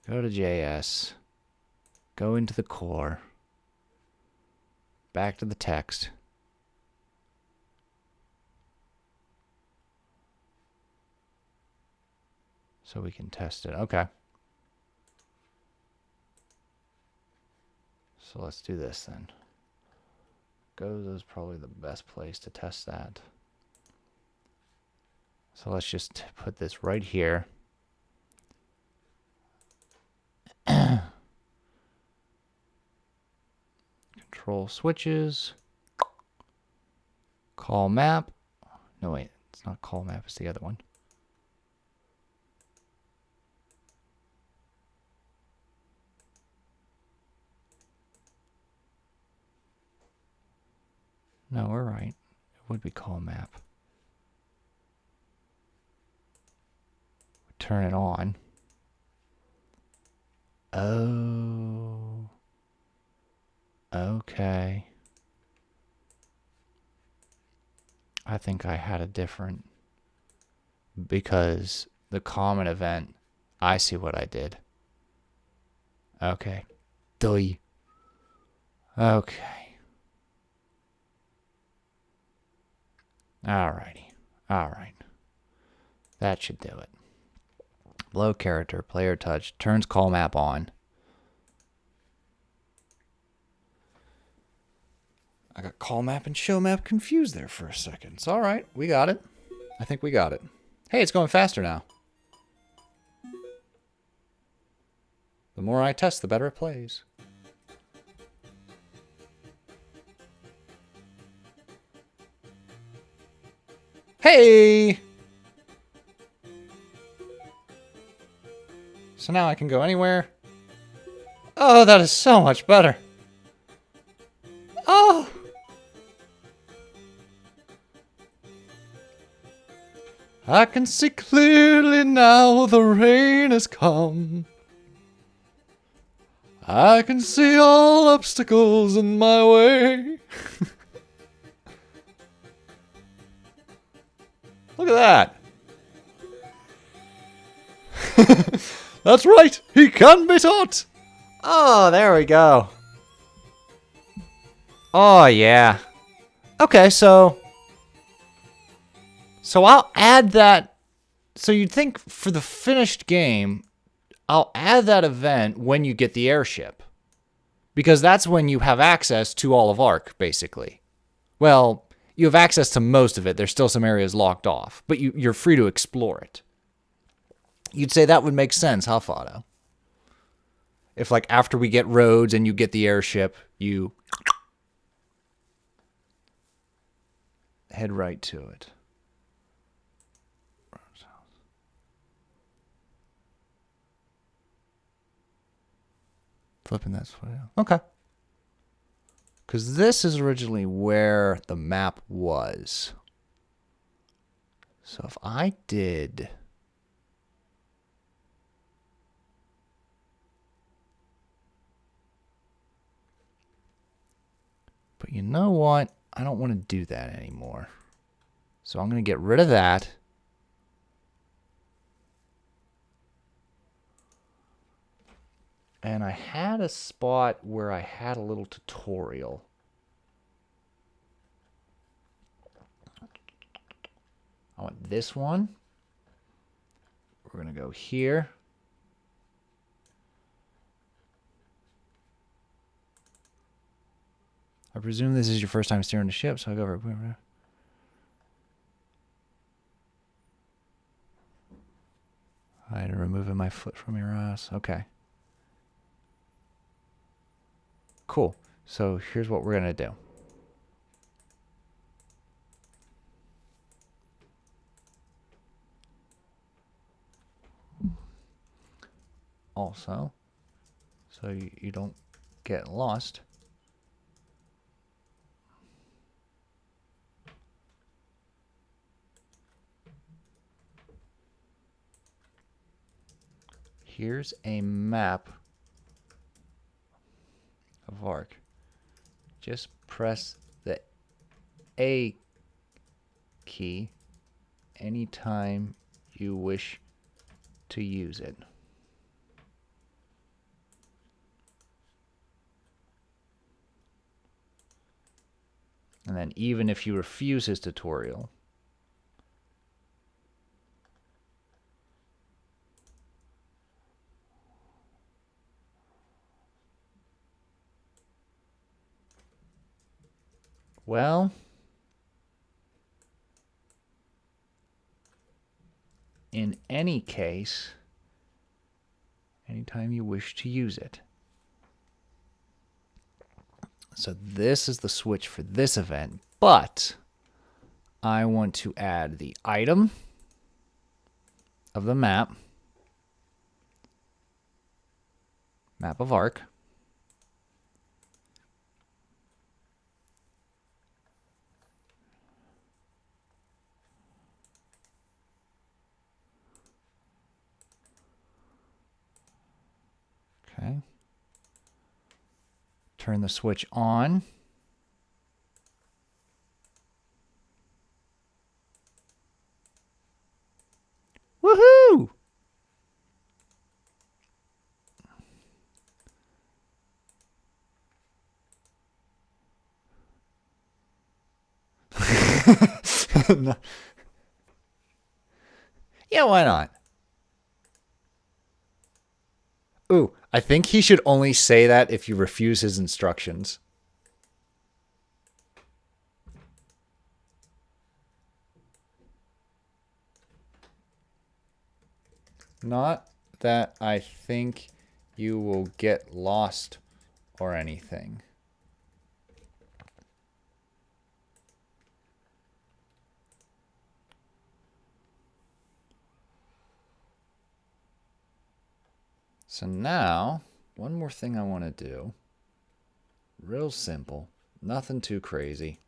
Go to JS. Go into the core. Back to the text. So we can test it. Okay. So let's do this then. Gozo is probably the best place to test that. So let's just put this right here. Control switches. Call map. No, wait. It's not call map. It's the other one. No, we're right. It would be call map. Turn it on. Oh. Okay. I think I had a different... Because the common event, I see what I did. Okay. Doi. Okay. Alrighty. Alright. That should do it. Blow character, player touch, turns call map on. I got call map and show map confused there for a second. It's alright. We got it. I think we got it. Hey, it's going faster now. The more I test, the better it plays. Hey! So now I can go anywhere. Oh, that is so much better. Oh! I can see clearly now the rain has come. I can see all obstacles in my way. Look at that. That's right. He can be taught. Oh, there we go. Oh, yeah. Okay, so I'll add that. So you'd think for the finished game, I'll add that event when you get the airship. Because that's when you have access to all of Ark, basically. Well, you have access to most of it. There's still some areas locked off. But you're free to explore it. You'd say that would make sense, huh, Fado? If, like, after we get roads and you get the airship, you head right to it. Flipping that switch. Okay. Because this is originally where the map was. So if I did... But you know what? I don't want to do that anymore. So I'm going to get rid of that. And I had a spot where I had a little tutorial. I want this one. We're going to go here. I presume this is your first time steering the ship, so I go over. I'm removing my foot from your ass. Okay. Cool. So here's what we're going to do. Also, so you don't get lost. Here's a map of Ark. Just press the A key anytime you wish to use it. And then even if you refuse his tutorial, well, in any case, anytime you wish to use it. So this is the switch for this event, but I want to add the item of the map of Ark. Okay. Turn the switch on. Woohoo! No. Yeah, why not? Ooh, I think he should only say that if you refuse his instructions. Not that I think you will get lost or anything. So now, one more thing I want to do. Real simple. Nothing too crazy.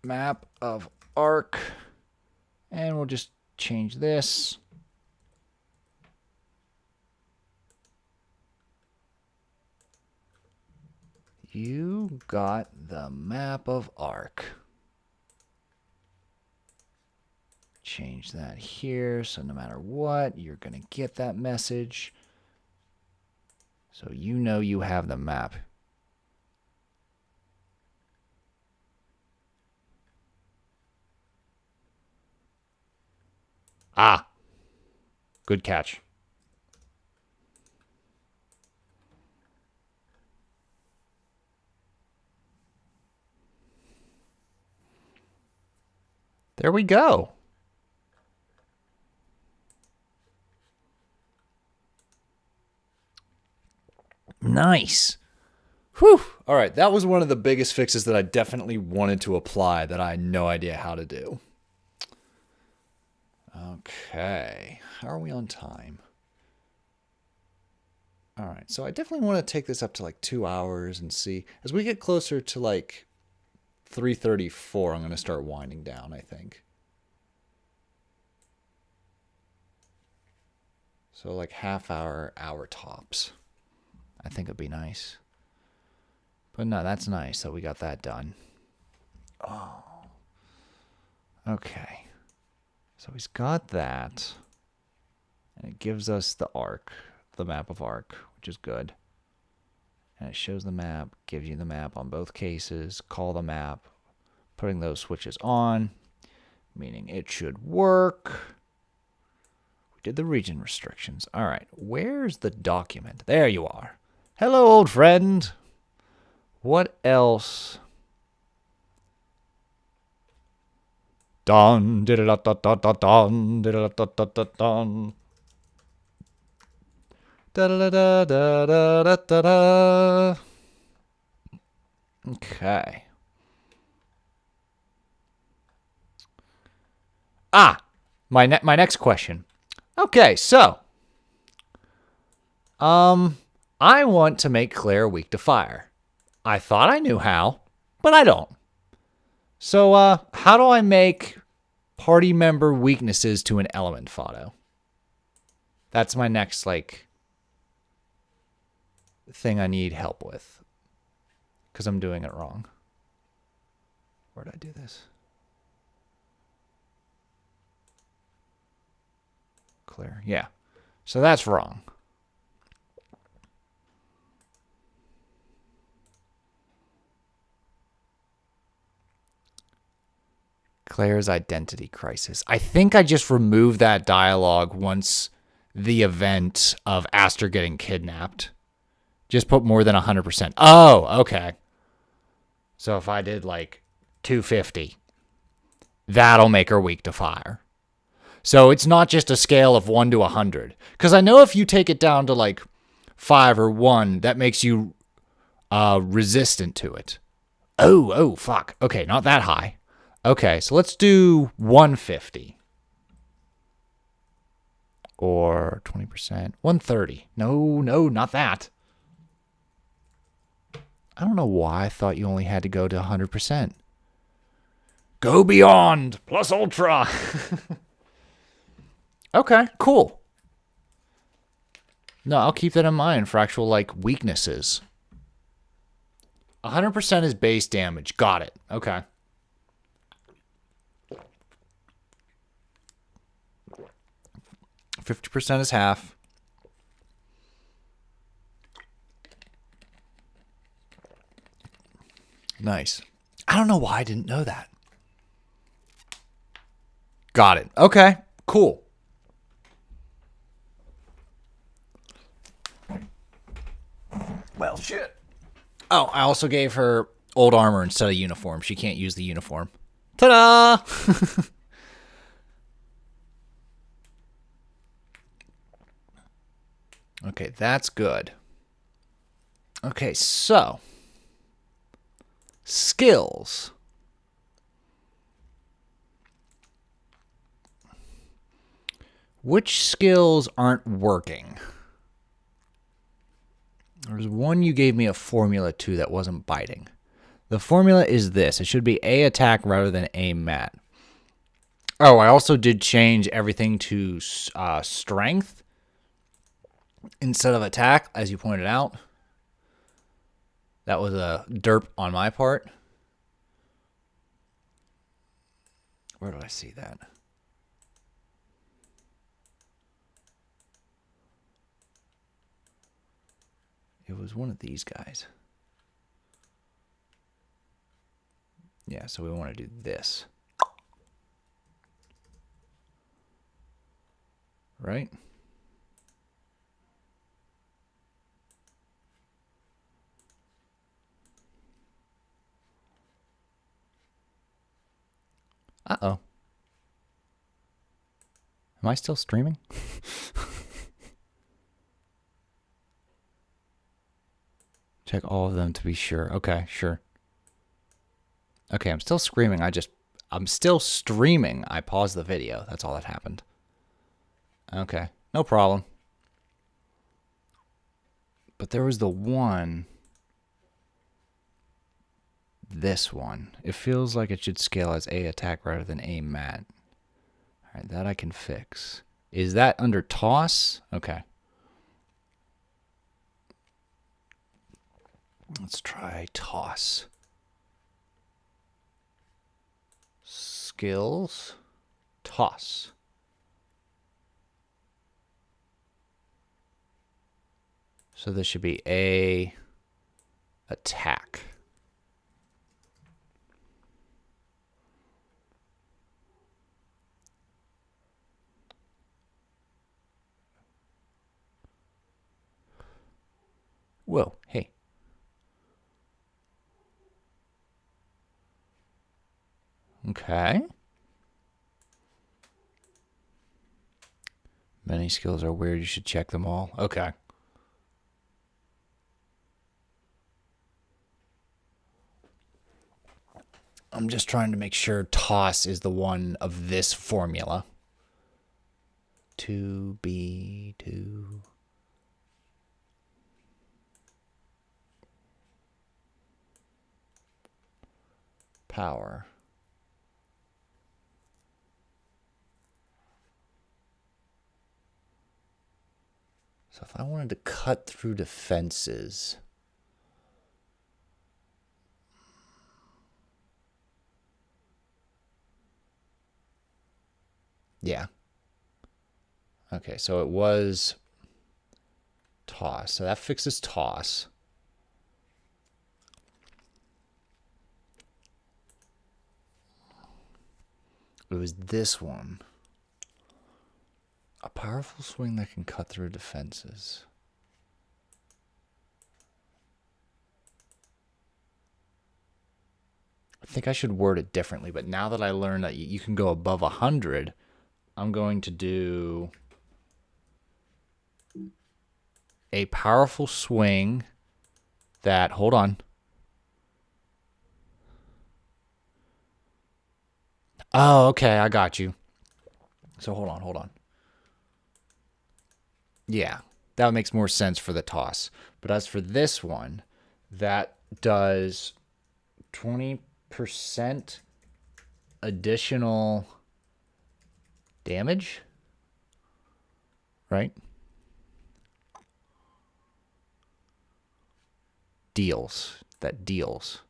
map of arc. And we'll just change this. You got the map of arc. Change that here, so no matter what, you're going to get that message. So you know you have the map. Ah, good catch. There we go. Nice. Whew. All right, that was one of the biggest fixes that I definitely wanted to apply that I had no idea how to do. Okay, how are we on time? All right, so I definitely want to take this up to like 2 hours and see. As we get closer to like 3:34, I'm going to start winding down, I think. So like half hour, hour tops. I think it'd be nice. But no, that's nice that we got that done. Oh. Okay. So he's got that. And it gives us the arc, the map of arc, which is good. And it shows the map, gives you the map on both cases. Call the map, putting those switches on, meaning it should work. We did the region restrictions. All right, where's the document? There you are. Hello, old friend. What else? Dun, did it, dun, dun, dun, dun, did it, dun, dun, dun, dun. Da da da da da da da da. Okay. My next question. Okay, so I want to make Claire weak to fire. I thought I knew how, but I don't. So how do I make party member weaknesses to an element photo? That's my next thing I need help with, because I'm doing it wrong. Where did I do this? Clear. Yeah. So that's wrong. Claire's identity crisis. I think I just removed that dialogue once the event of Aster getting kidnapped. Just put more than 100%. Oh, okay. So if I did like 250, that'll make her weak to fire. So it's not just a scale of 1 to 100. Because I know if you take it down to like 5 or 1, that makes you resistant to it. Oh, fuck. Okay, not that high. Okay, so let's do 150. Or 20%. 130. No, not that. I don't know why I thought you only had to go to 100%. Go beyond plus ultra. Okay, cool. No, I'll keep that in mind for actual weaknesses. 100% is base damage. Got it. Okay. 50% is half. Nice. I don't know why I didn't know that. Got it. Okay, cool. Well, shit. Oh, I also gave her old armor instead of uniform. She can't use the uniform. Ta-da! Okay, that's good. Okay, so skills. Which skills aren't working? There's one you gave me a formula to that wasn't biting. The formula is this. It should be A attack rather than A mat. Oh, I also did change everything to strength instead of attack, as you pointed out. That was a derp on my part. Where did I see that? It was one of these guys. Yeah, so we want to do this. Right? Uh-oh. Am I still streaming? Check all of them to be sure. Okay, sure. Okay, I'm still screaming. I'm still streaming. I paused the video. That's all that happened. Okay, no problem. But there was the one. This one. It feels like it should scale as A attack rather than A mat. All right, that I can fix. Is that under toss? Okay. Let's try toss. Skills. Toss. So this should be A attack. Whoa, hey. Okay. Many skills are weird. You should check them all. Okay. I'm just trying to make sure toss is the one of this formula. 2B2. Power. So if I wanted to cut through defenses, yeah. Okay, so it was toss. So that fixes toss. It was this one. A powerful swing that can cut through defenses. I think I should word it differently, but now that I learned that you can go above 100, I'm going to do a powerful swing that, hold on. Oh, okay, I got you. So hold on. Yeah, that makes more sense for the toss. But as for this one, that does 20% additional damage, right? Deals. That deals.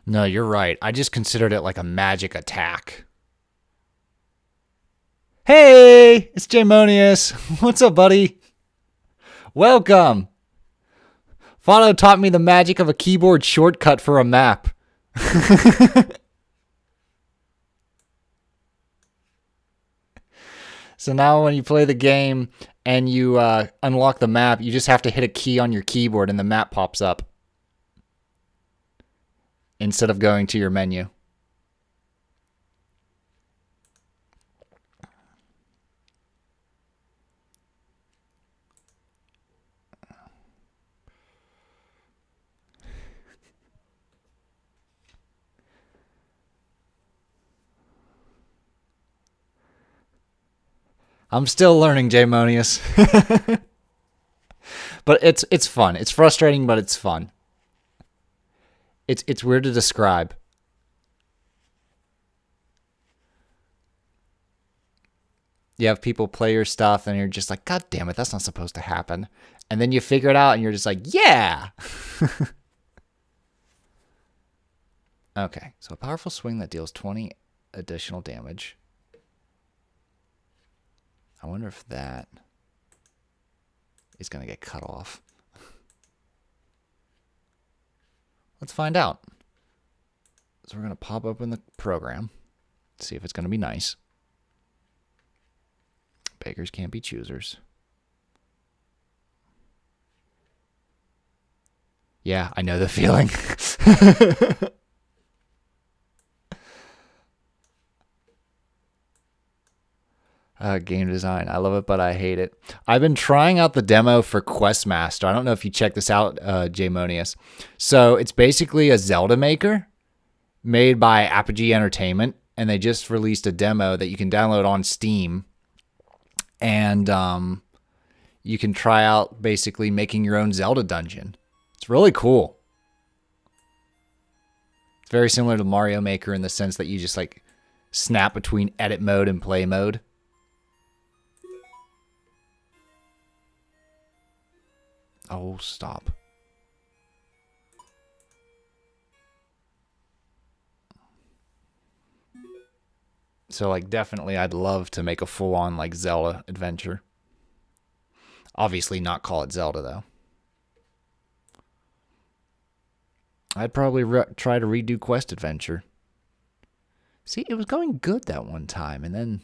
No, you're right. I just considered it like a magic attack. Hey, it's Jamonius. What's up, buddy? Welcome. Fano taught me the magic of a keyboard shortcut for a map. So now when you play the game and you unlock the map, you just have to hit a key on your keyboard and the map pops up instead of going to your menu. I'm still learning, J-Monius. But it's fun. It's frustrating, but it's fun. It's weird to describe. You have people play your stuff and you're just like, God damn it, that's not supposed to happen. And then you figure it out and you're just like, yeah. Okay, so a powerful swing that deals 20 additional damage. I wonder if that is going to get cut off. Let's find out. So we're going to pop open the program, see if it's going to be nice. Beggars can't be choosers. Yeah, I know the feeling. Game design. I love it, but I hate it. I've been trying out the demo for Questmaster. I don't know if you checked this out, J-Monius. So it's basically a Zelda maker made by Apogee Entertainment, and they just released a demo that you can download on Steam. And you can try out basically making your own Zelda dungeon. It's really cool. It's very similar to Mario Maker in the sense that you just like snap between edit mode and play mode. Oh, stop. So, like, definitely I'd love to make a full-on, like, Zelda adventure. Obviously not call it Zelda, though. I'd probably try to redo Quest Adventure. See, it was going good that one time, and then...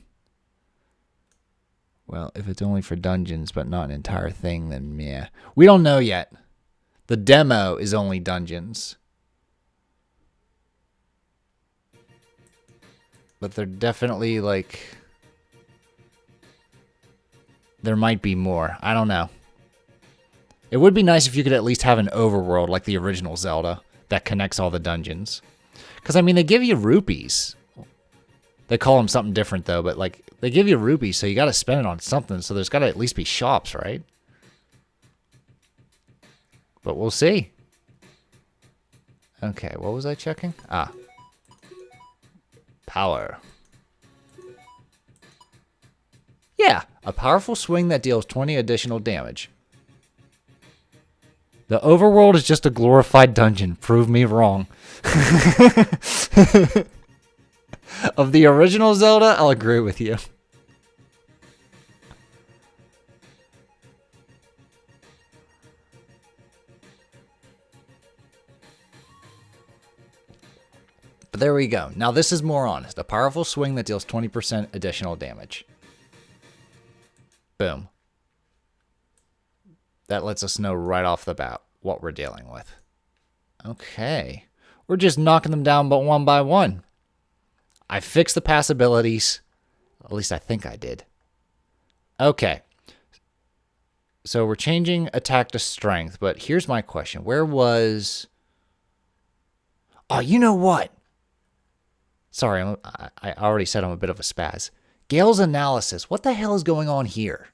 Well, if it's only for dungeons, but not an entire thing, then yeah. We don't know yet. The demo is only dungeons. But they're definitely, like... There might be more. I don't know. It would be nice if you could at least have an overworld like the original Zelda that connects all the dungeons. Because, I mean, they give you rupees. They call them something different, though, but, like, they give you rupees, so you got to spend it on something, so there's got to at least be shops, right? But we'll see. Okay, what was I checking? Ah. Power. Yeah, a powerful swing that deals 20 additional damage. The overworld is just a glorified dungeon. Prove me wrong. Of the original Zelda, I'll agree with you. But there we go. Now this is more honest. A powerful swing that deals 20% additional damage. Boom. That lets us know right off the bat what we're dealing with. Okay. We're just knocking them down but one by one. I fixed the pass abilities. At least I think I did. Okay. So we're changing attack to strength, but here's my question. Where was... Oh, you know what? Sorry, I already said I'm a bit of a spaz. Gale's analysis. What the hell is going on here?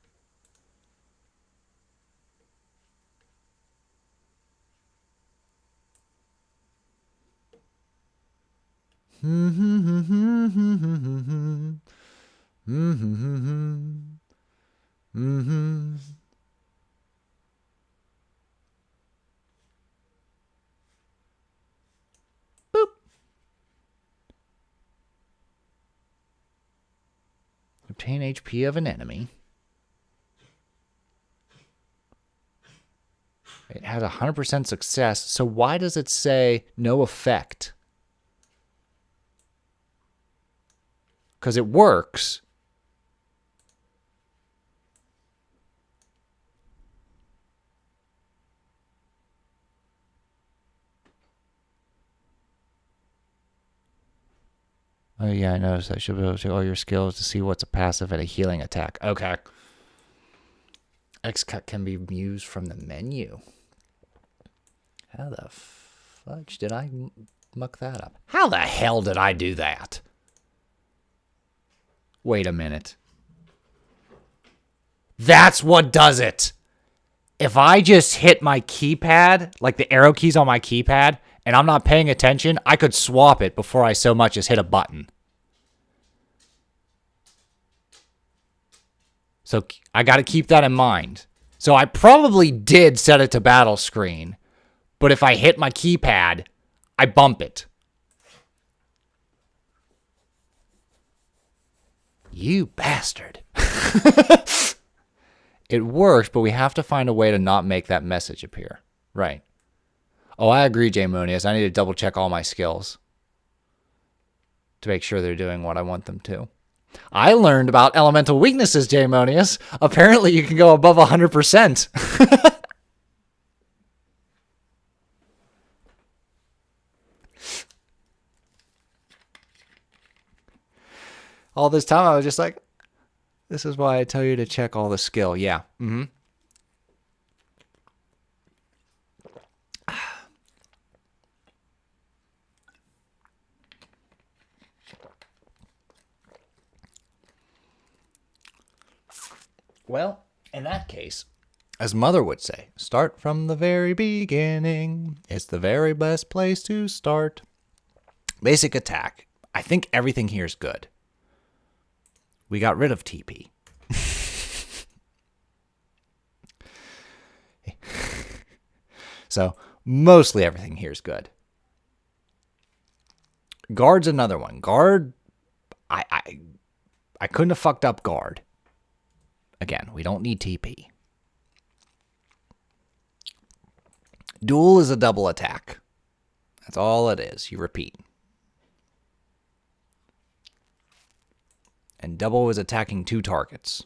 Boop. Obtain HP of an enemy. It had 100% success, so why does it say no effect? Because it works. Oh yeah, I noticed I should be able to check all your skills to see what's a passive and a healing attack. Okay. X-cut can be used from the menu. How the fudge did I muck that up? How the hell did I do that? Wait a minute. That's what does it. If I just hit my keypad, like the arrow keys on my keypad, and I'm not paying attention, I could swap it before I so much as hit a button. So I got to keep that in mind. So I probably did set it to battle screen, but if I hit my keypad, I bump it. You bastard. It works, but we have to find a way to not make that message appear. Right. Oh, I agree, J Monius. I need to double check all my skills to make sure they're doing what I want them to. I learned about elemental weaknesses, J Monius. Apparently you can go above 100%. All this time I was just like, this is why I tell you to check all the skill. Yeah. Mm-hmm. Well, in that case, as Mother would say, start from the very beginning. It's the very best place to start. Basic attack. I think everything here is good. We got rid of TP. So, mostly everything here is good. Guard's another one. Guard, I couldn't have fucked up guard. Again, we don't need TP. Duel is a double attack. That's all it is. You repeat. And double is attacking 2 targets.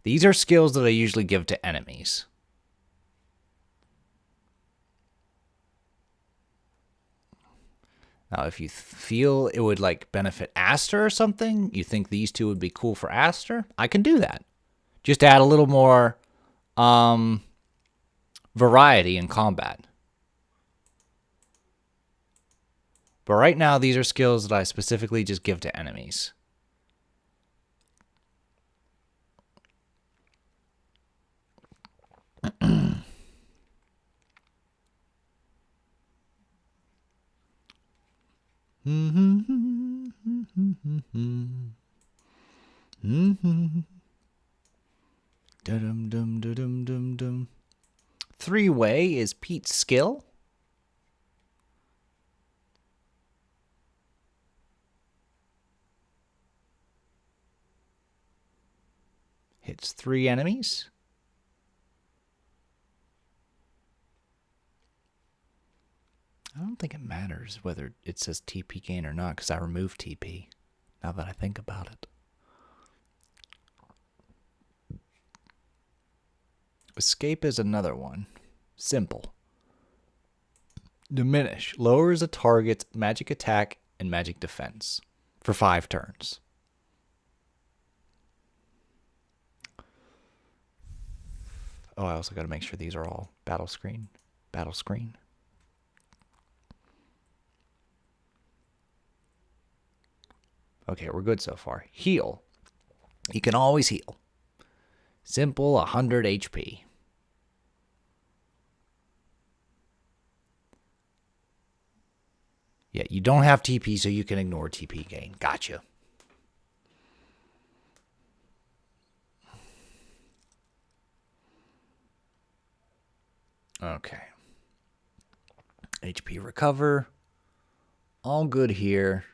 These are skills that I usually give to enemies. Now, if you feel it would like benefit Aster or something, you think these 2 would be cool for Aster, I can do that. Just add a little more variety in combat. But right now, these are skills that I specifically just give to enemies. Three-way is Pete's skill. Hits 3 enemies. I don't think it matters whether it says TP gain or not, because I removed TP, now that I think about it. Escape is another one. Simple. Diminish. Lowers a target's magic attack and magic defense for 5 turns. Oh, I also got to make sure these are all battle screen. Battle screen. Okay, we're good so far. Heal. You can always heal. Simple, 100 HP. Yeah, you don't have TP, so you can ignore TP gain. Gotcha. Okay. HP recover. All good here.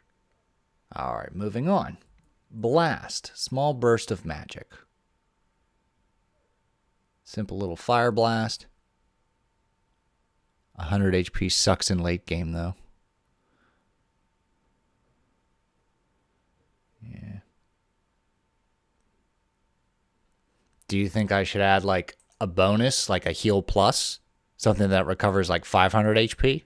All right, moving on. Blast. Small burst of magic. Simple little fire blast. 100 HP sucks in late game, though. Yeah. Do you think I should add, like, a bonus, like a heal plus? Something that recovers, like, 500 HP?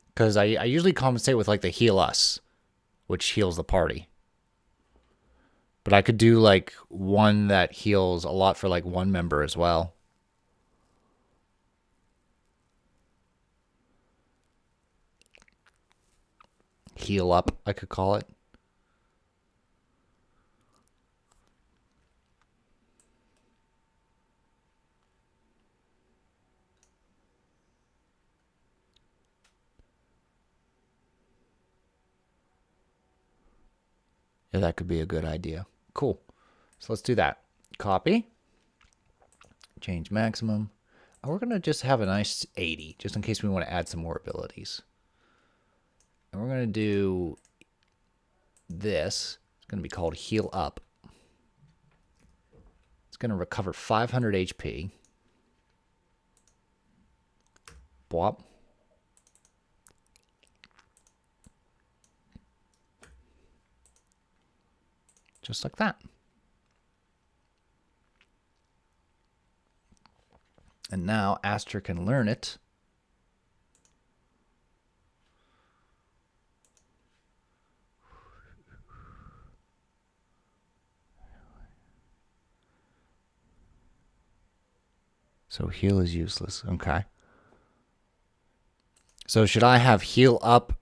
Because I usually compensate with, like, the heal us, which heals the party. But I could do, like, one that heals a lot for, like, one member as well. Heal up, I could call it. Yeah, that could be a good idea. Cool. So let's do that. Copy. Change maximum. And we're going to just have a nice 80, just in case we want to add some more abilities. And we're going to do this. It's going to be called Heal Up. It's going to recover 500 HP. Bwop. Just like that. And now Aster can learn it. So heal is useless. Okay. So should I have heal up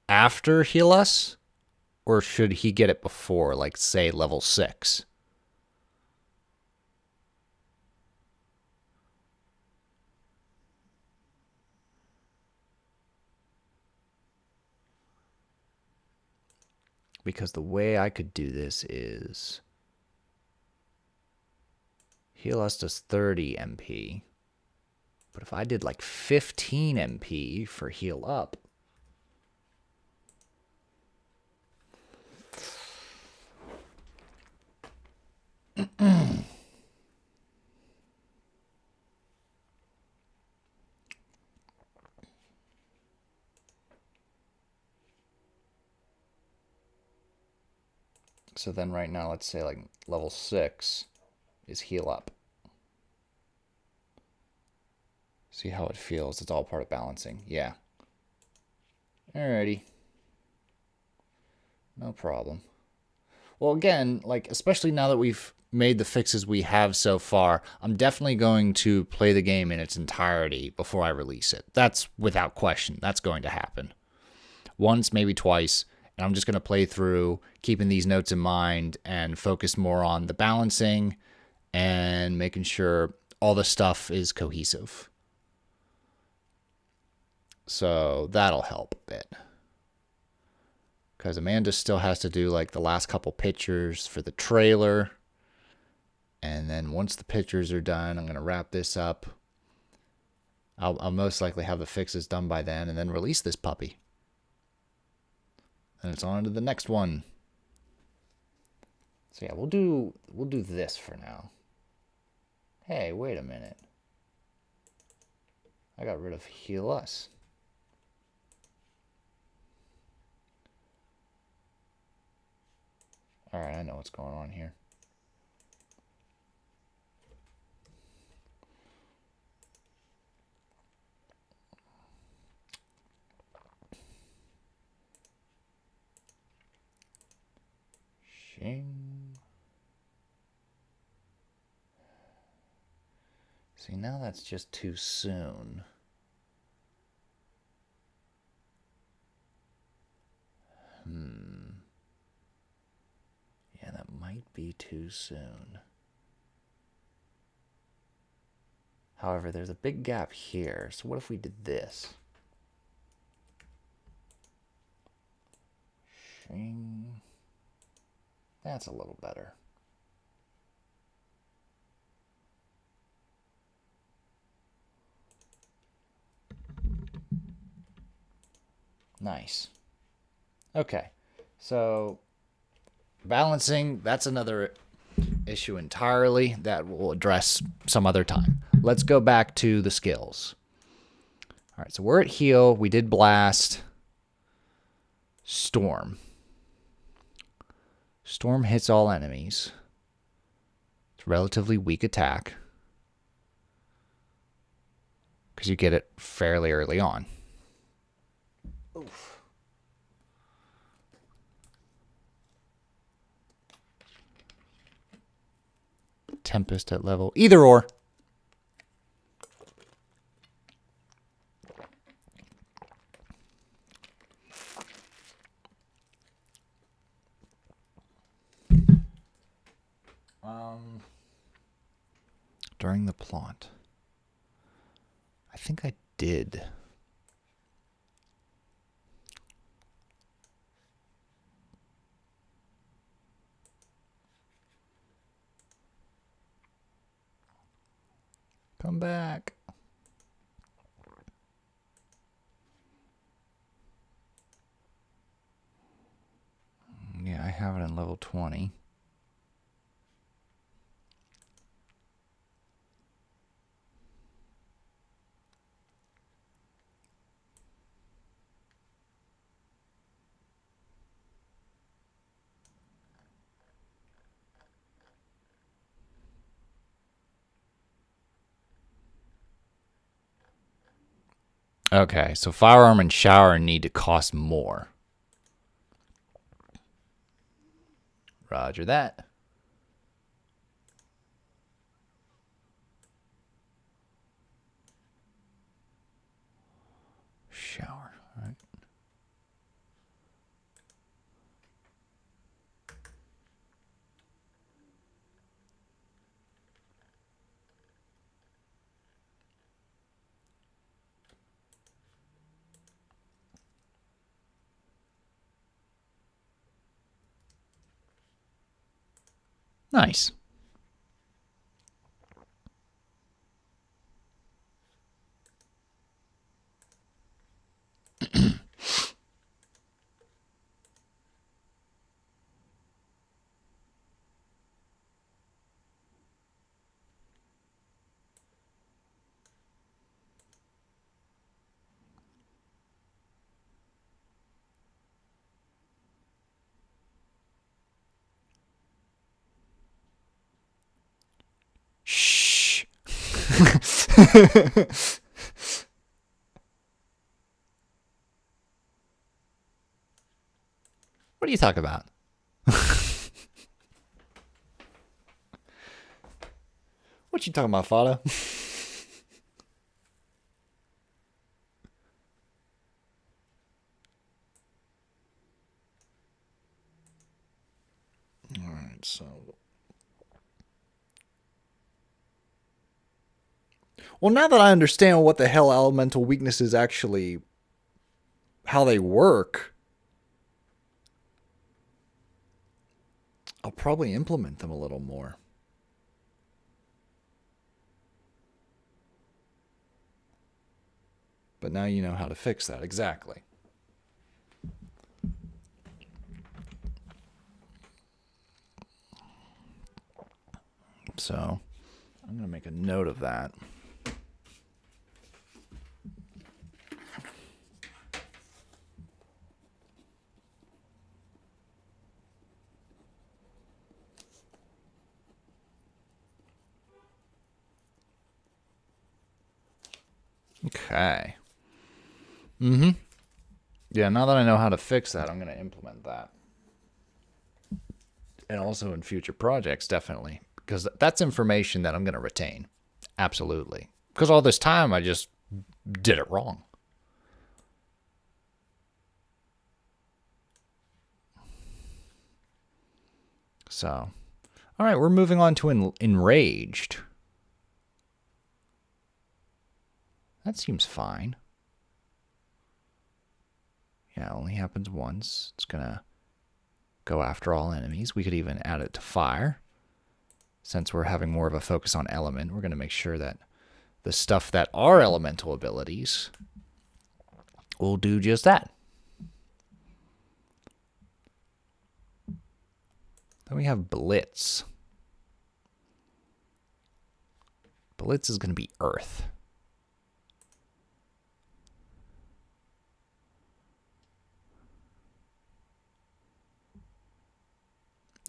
after heal us? Or should he get it before, like, say, level 6? Because the way I could do this is heal us does 30 MP. But if I did like 15 MP for heal up, so then right now, let's say like level 6 is heal up. See how it feels. It's all part of balancing. Yeah. Alrighty. No problem. Well, again, like, especially now that we've made the fixes we have so far, I'm definitely going to play the game in its entirety before I release it. That's without question. That's going to happen. Once, maybe twice, and I'm just going to play through, keeping these notes in mind, and focus more on the balancing and making sure all the stuff is cohesive. So that'll help a bit. Because Amanda still has to do like the last couple pictures for the trailer. And then once the pictures are done, I'm going to wrap this up. I'll most likely have the fixes done by then and then release this puppy. And it's on to the next one. So yeah, we'll do this for now. Hey, wait a minute. I got rid of Heal Us. Alright, I know what's going on here. Shing. See, now that's just too soon. Yeah, that might be too soon. However, there's a big gap here. So what if we did this? Shing. That's a little better. Nice. Okay, so balancing, that's another issue entirely that we'll address some other time. Let's go back to the skills. All right, so we're at heal. We did blast. Storm. Storm hits all enemies. It's relatively weak attack because you get it fairly early on. Oof. Tempest at level. Either or. During the plot. I think I did. Come back. Yeah, I have it in level 20. Okay, so firearm and shower need to cost more. Roger that. Shower, all right. Nice. Shh. What are you talking about? What you talking about, Fada? All right, so. Well, now that I understand what the hell elemental weaknesses actually, how they work, I'll probably implement them a little more. But now you know how to fix that. Exactly. So I'm going to make a note of that. Okay. Mm-hmm. Yeah, now that I know how to fix that, I'm going to implement that. And also in future projects, definitely. Because that's information that I'm going to retain. Absolutely. Because all this time, I just did it wrong. So, all right, we're moving on to Enraged. That seems fine. Yeah, it only happens once. It's going to go after all enemies. We could even add it to fire. Since we're having more of a focus on element, we're going to make sure that the stuff that are elemental abilities will do just that. Then we have Blitz. Blitz is going to be Earth.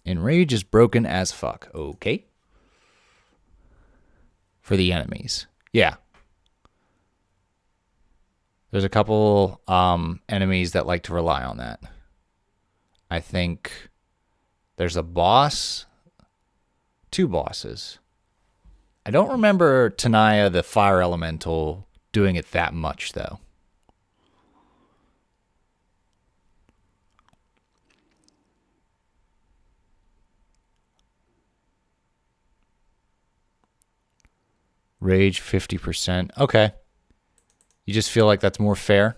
Enrage is broken as fuck. Okay. For the enemies. Yeah. There's a couple enemies that like to rely on that. I think there's a boss. 2 bosses. I don't remember Tenaya, the fire elemental, doing it that much, though. Rage 50%. Okay. You just feel like that's more fair?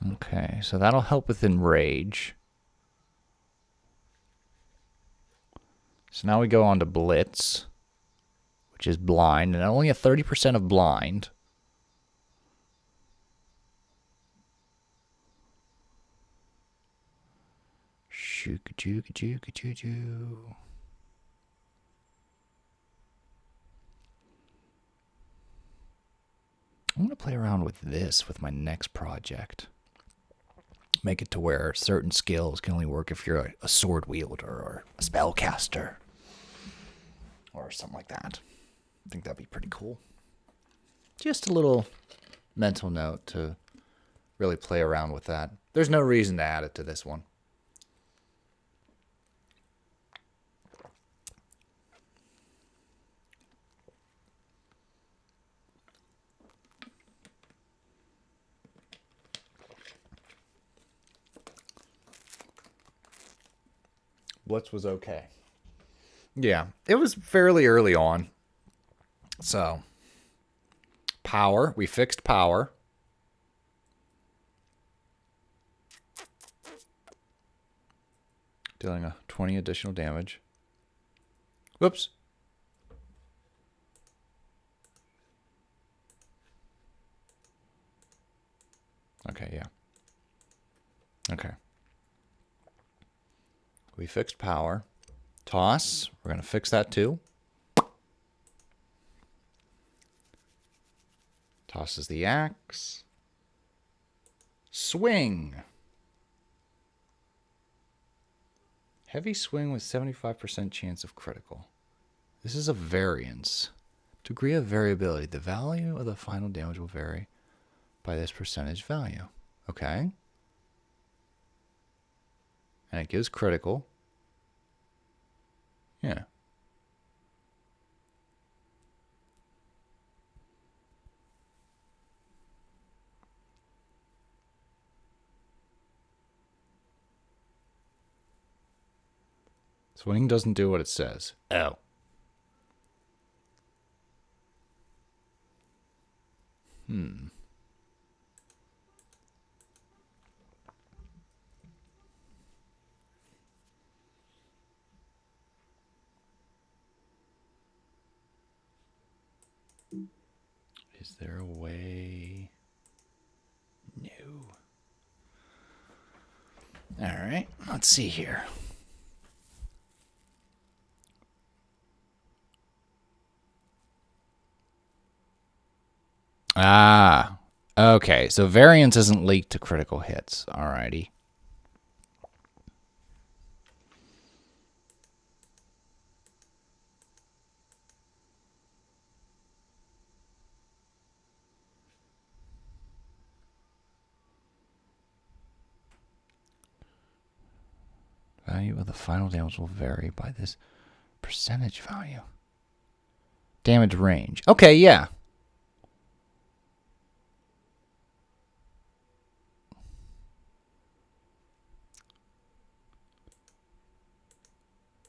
Okay, so that'll help with enrage. So now we go on to blitz, which is blind, and only a 30% of blind. Shoo-ka-choo-ka-choo-ka-choo-choo. I'm going to play around with this with my next project. Make it to where certain skills can only work if you're a sword wielder or a spellcaster or something like that. I think that'd be pretty cool. Just a little mental note to really play around with that. There's no reason to add it to this one. Blitz was okay. Yeah, it was fairly early on. So, power. We fixed power. Dealing a 20 additional damage. Whoops. Okay, yeah. Okay. We fixed power. Toss. We're going to fix that too. Tosses the axe. Swing. Heavy swing with 75% chance of critical. This is a variance. Degree of variability. The value of the final damage will vary by this percentage value. Okay. And it gives critical. Yeah. Swing doesn't do what it says. Oh. Is there a way? No. All right. Let's see here. Ah. Okay. So variance isn't leaked to critical hits. Alrighty. Value of the final damage will vary by this percentage value. Damage range. Okay, yeah.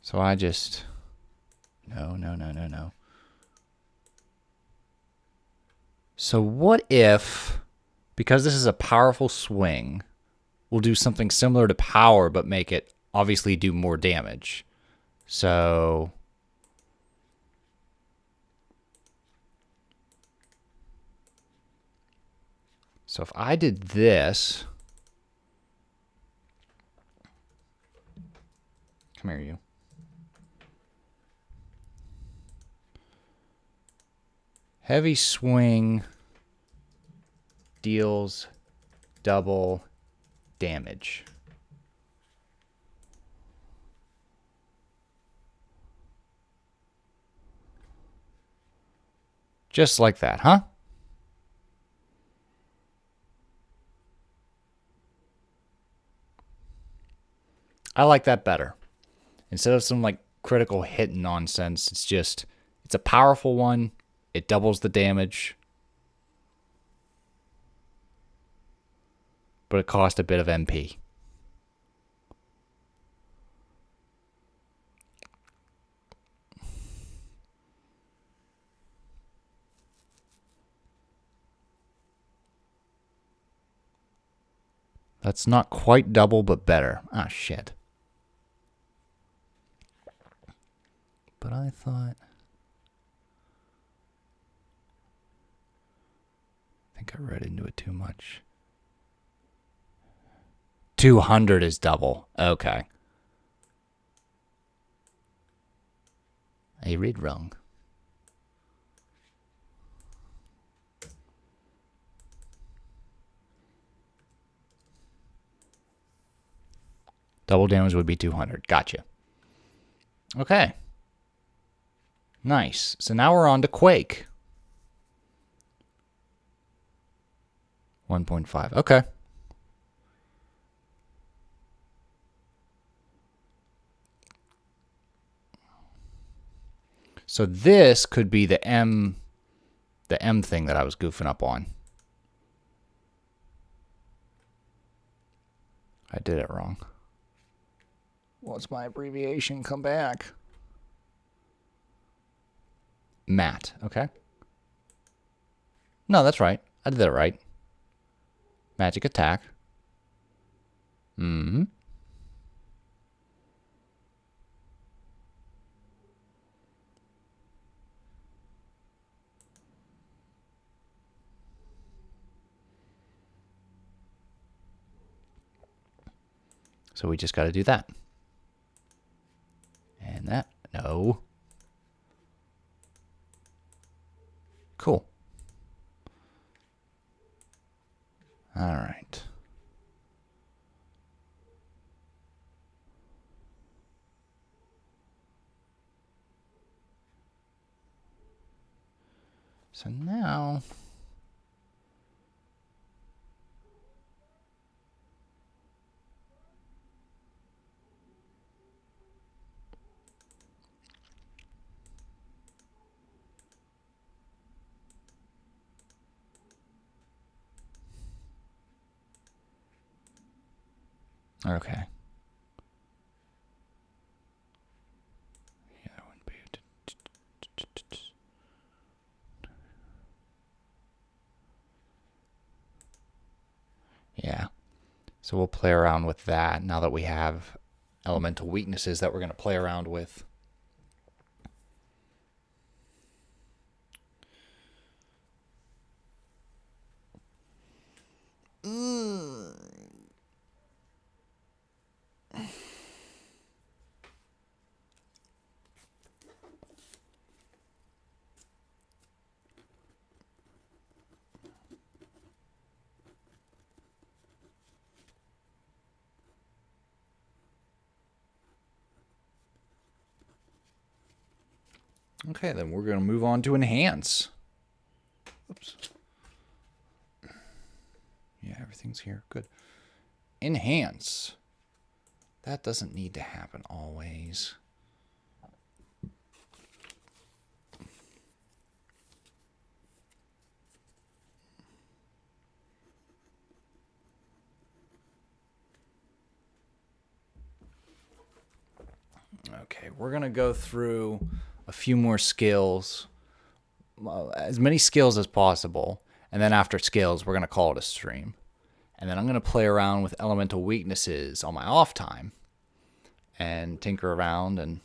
So I just... No. So what if, because this is a powerful swing, we'll do something similar to power, but make it obviously do more damage. So if I did this, come here, you. Heavy swing deals double damage. Just like that, huh? I like that better. Instead of some like critical hit nonsense, it's a powerful one. It doubles the damage, but it costs a bit of MP. That's not quite double, but better. Ah, shit. But I thought... I think I read into it too much. 200 is double. Okay. I read wrong. Double damage would be 200. Gotcha. Okay. Nice. So now we're on to Quake. 1.5. Okay. So this could be the M thing that I was goofing up on. I did it wrong. What's my abbreviation? Come back. Matt. Okay. No, that's right. I did that right. Magic attack. Mm-hmm. So we just got to do that. And that. No. Cool. All right. So now... Okay. Yeah, that wouldn't be... Yeah. So we'll play around with that now that we have elemental weaknesses that we're going to play around with. Okay, then we're going to move on to enhance. Oops. Yeah, everything's here. Good. Enhance. That doesn't need to happen always. Okay, we're going to go through a few more skills, as many skills as possible, and then after skills, we're going to call it a stream. And then I'm going to play around with elemental weaknesses on my off time and tinker around, and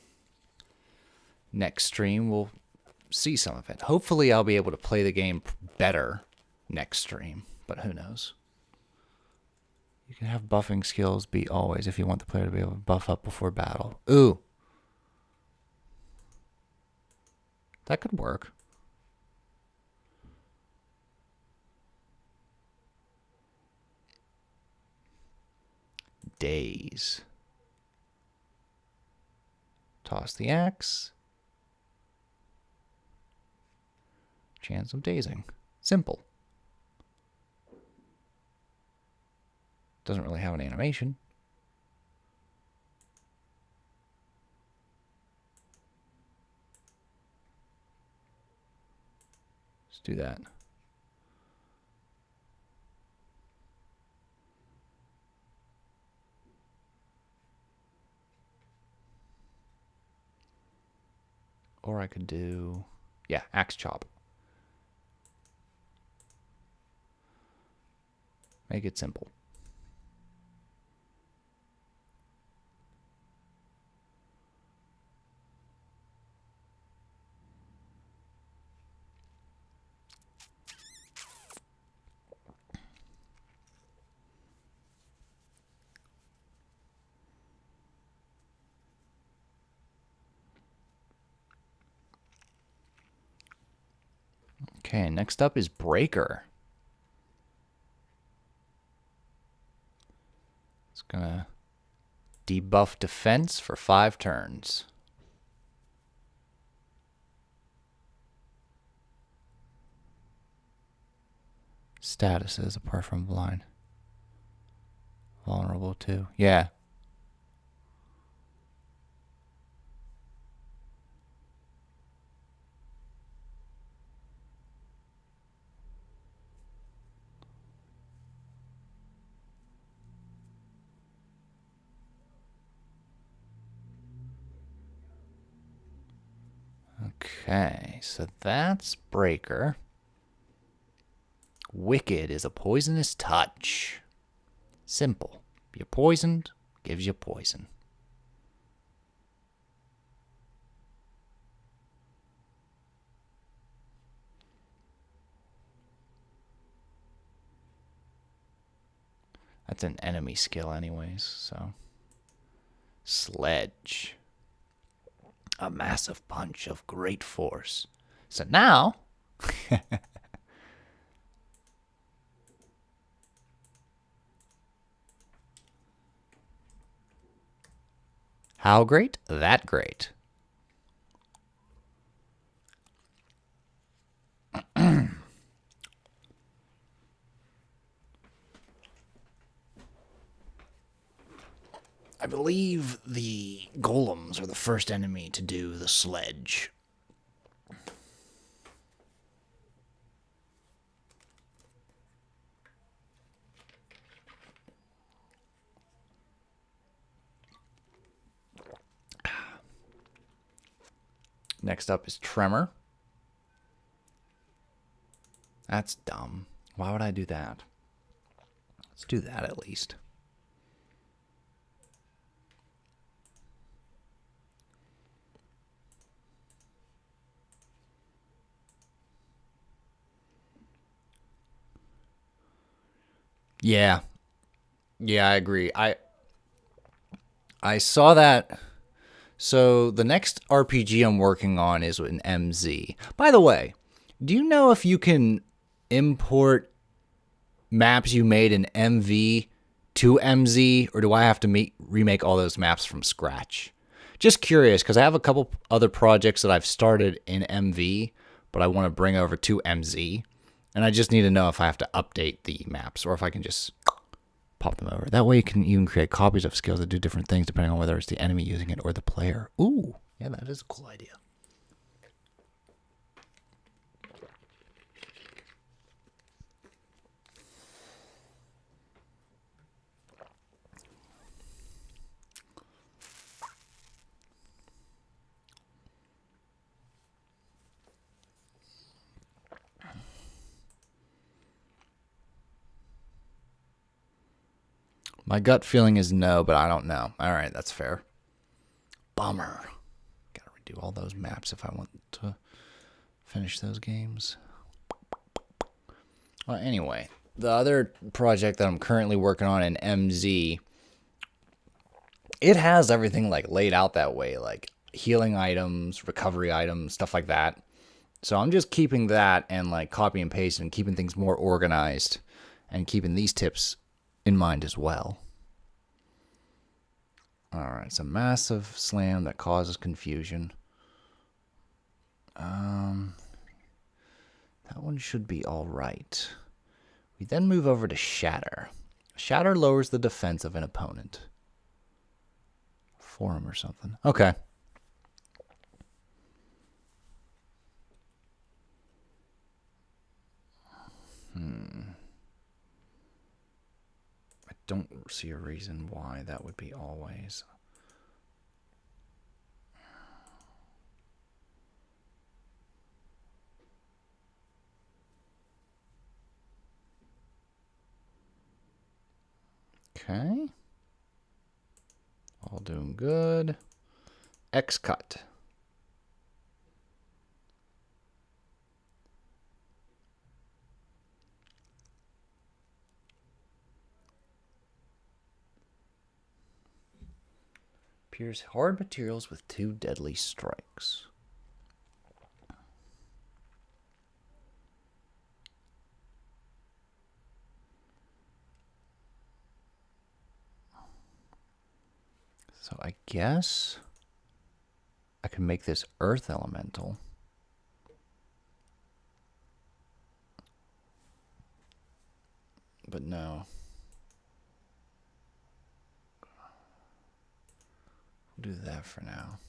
next stream we'll see some of it. Hopefully I'll be able to play the game better next stream, but who knows. You can have buffing skills be always if you want the player to be able to buff up before battle. Ooh. That could work. Daze. Toss the axe. Chance of dazing. Simple. Doesn't really have an animation. Let's do that. Or I could do, yeah, axe chop. Make it simple. Okay, next up is Breaker. It's gonna debuff defense for 5 turns. Statuses apart from blind. Vulnerable too. Yeah. Okay, so that's Breaker. Wicked is a poisonous touch. Simple. You're poisoned, gives you poison. That's an enemy skill anyways, so. Sledge. A massive punch of great force. So now... How great? That great. I believe the golems are the first enemy to do the sledge. Next up is Tremor. That's dumb. Why would I do that? Let's do that at least. Yeah. Yeah, I agree. I saw that. So the next RPG I'm working on is an MZ. By the way, do you know if you can import maps you made in MV to MZ, or do I have to remake all those maps from scratch? Just curious, because I have a couple other projects that I've started in MV, but I want to bring over to MZ, and I just need to know if I have to update the maps or if I can just pop them over. That way you can even create copies of skills that do different things depending on whether it's the enemy using it or the player. Ooh, yeah, that is a cool idea. My gut feeling is no, but I don't know. All right, that's fair. Bummer. Gotta redo all those maps if I want to finish those games. Well, anyway, the other project that I'm currently working on in MZ, it has everything like laid out that way, like healing items, recovery items, stuff like that. So I'm just keeping that and like copy and paste and keeping things more organized and keeping these tips in mind as well. All right, it's a massive slam that causes confusion. That one should be all right. We then move over to Shatter. Shatter lowers the defense of an opponent. Forum or something. Okay. I don't see a reason why that would be always. Okay. All doing good. X cut. Pierce hard materials with 2 deadly strikes. So I guess I can make this Earth Elemental. But no. We'll do that for now.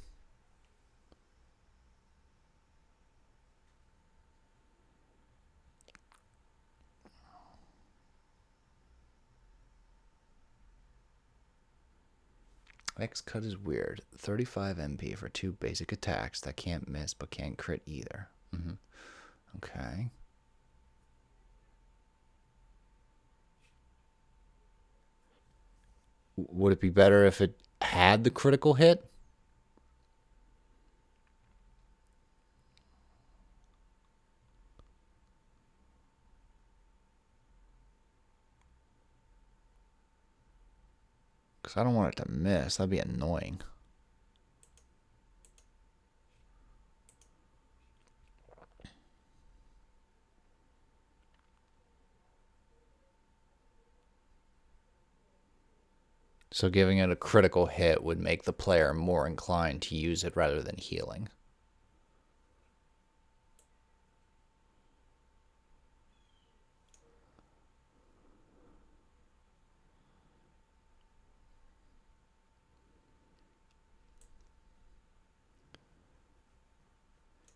X cut is weird. 35 MP for 2 basic attacks that can't miss but can't crit either. Okay. Would it be better if it had the critical hit? Because I don't want it to miss. That'd be annoying. So giving it a critical hit would make the player more inclined to use it rather than healing.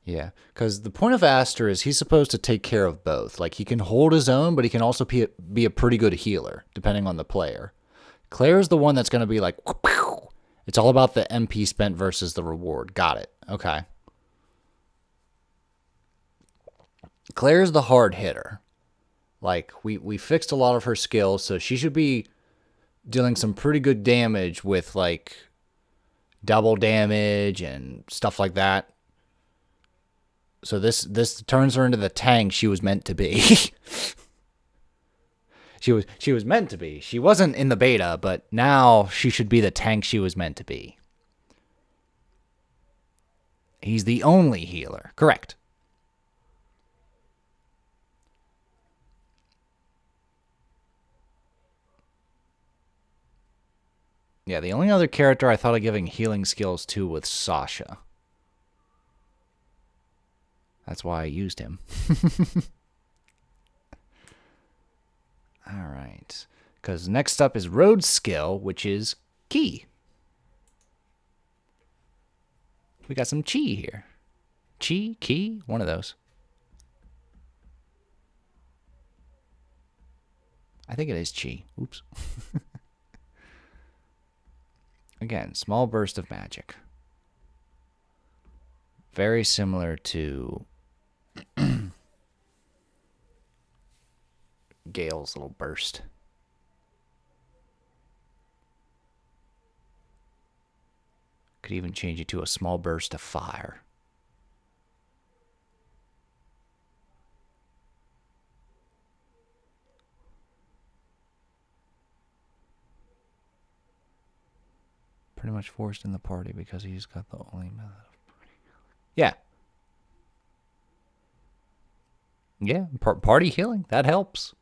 Yeah, because the point of Aster is he's supposed to take care of both. Like, he can hold his own, but he can also be a pretty good healer, depending on the player. Claire's the one that's going to be like, it's all about the MP spent versus the reward. Got it. Okay. Claire's the hard hitter. Like, we fixed a lot of her skills, so she should be dealing some pretty good damage with, like, double damage and stuff like that. So this turns her into the tank she was meant to be. She was meant to be. She wasn't in the beta, but now she should be the tank she was meant to be. He's the only healer. Correct. Yeah, the only other character I thought of giving healing skills to was Sasha. That's why I used him. All right. Because next up is Road skill, which is Ki. We got some Chi here. Chi, Ki, one of those. I think it is Chi. Oops. Again, small burst of magic. Very similar to Gale's little burst. Could even change it to a small burst of fire. Pretty much forced in the party because he's got the only method of party. Yeah. Yeah, party healing. That helps.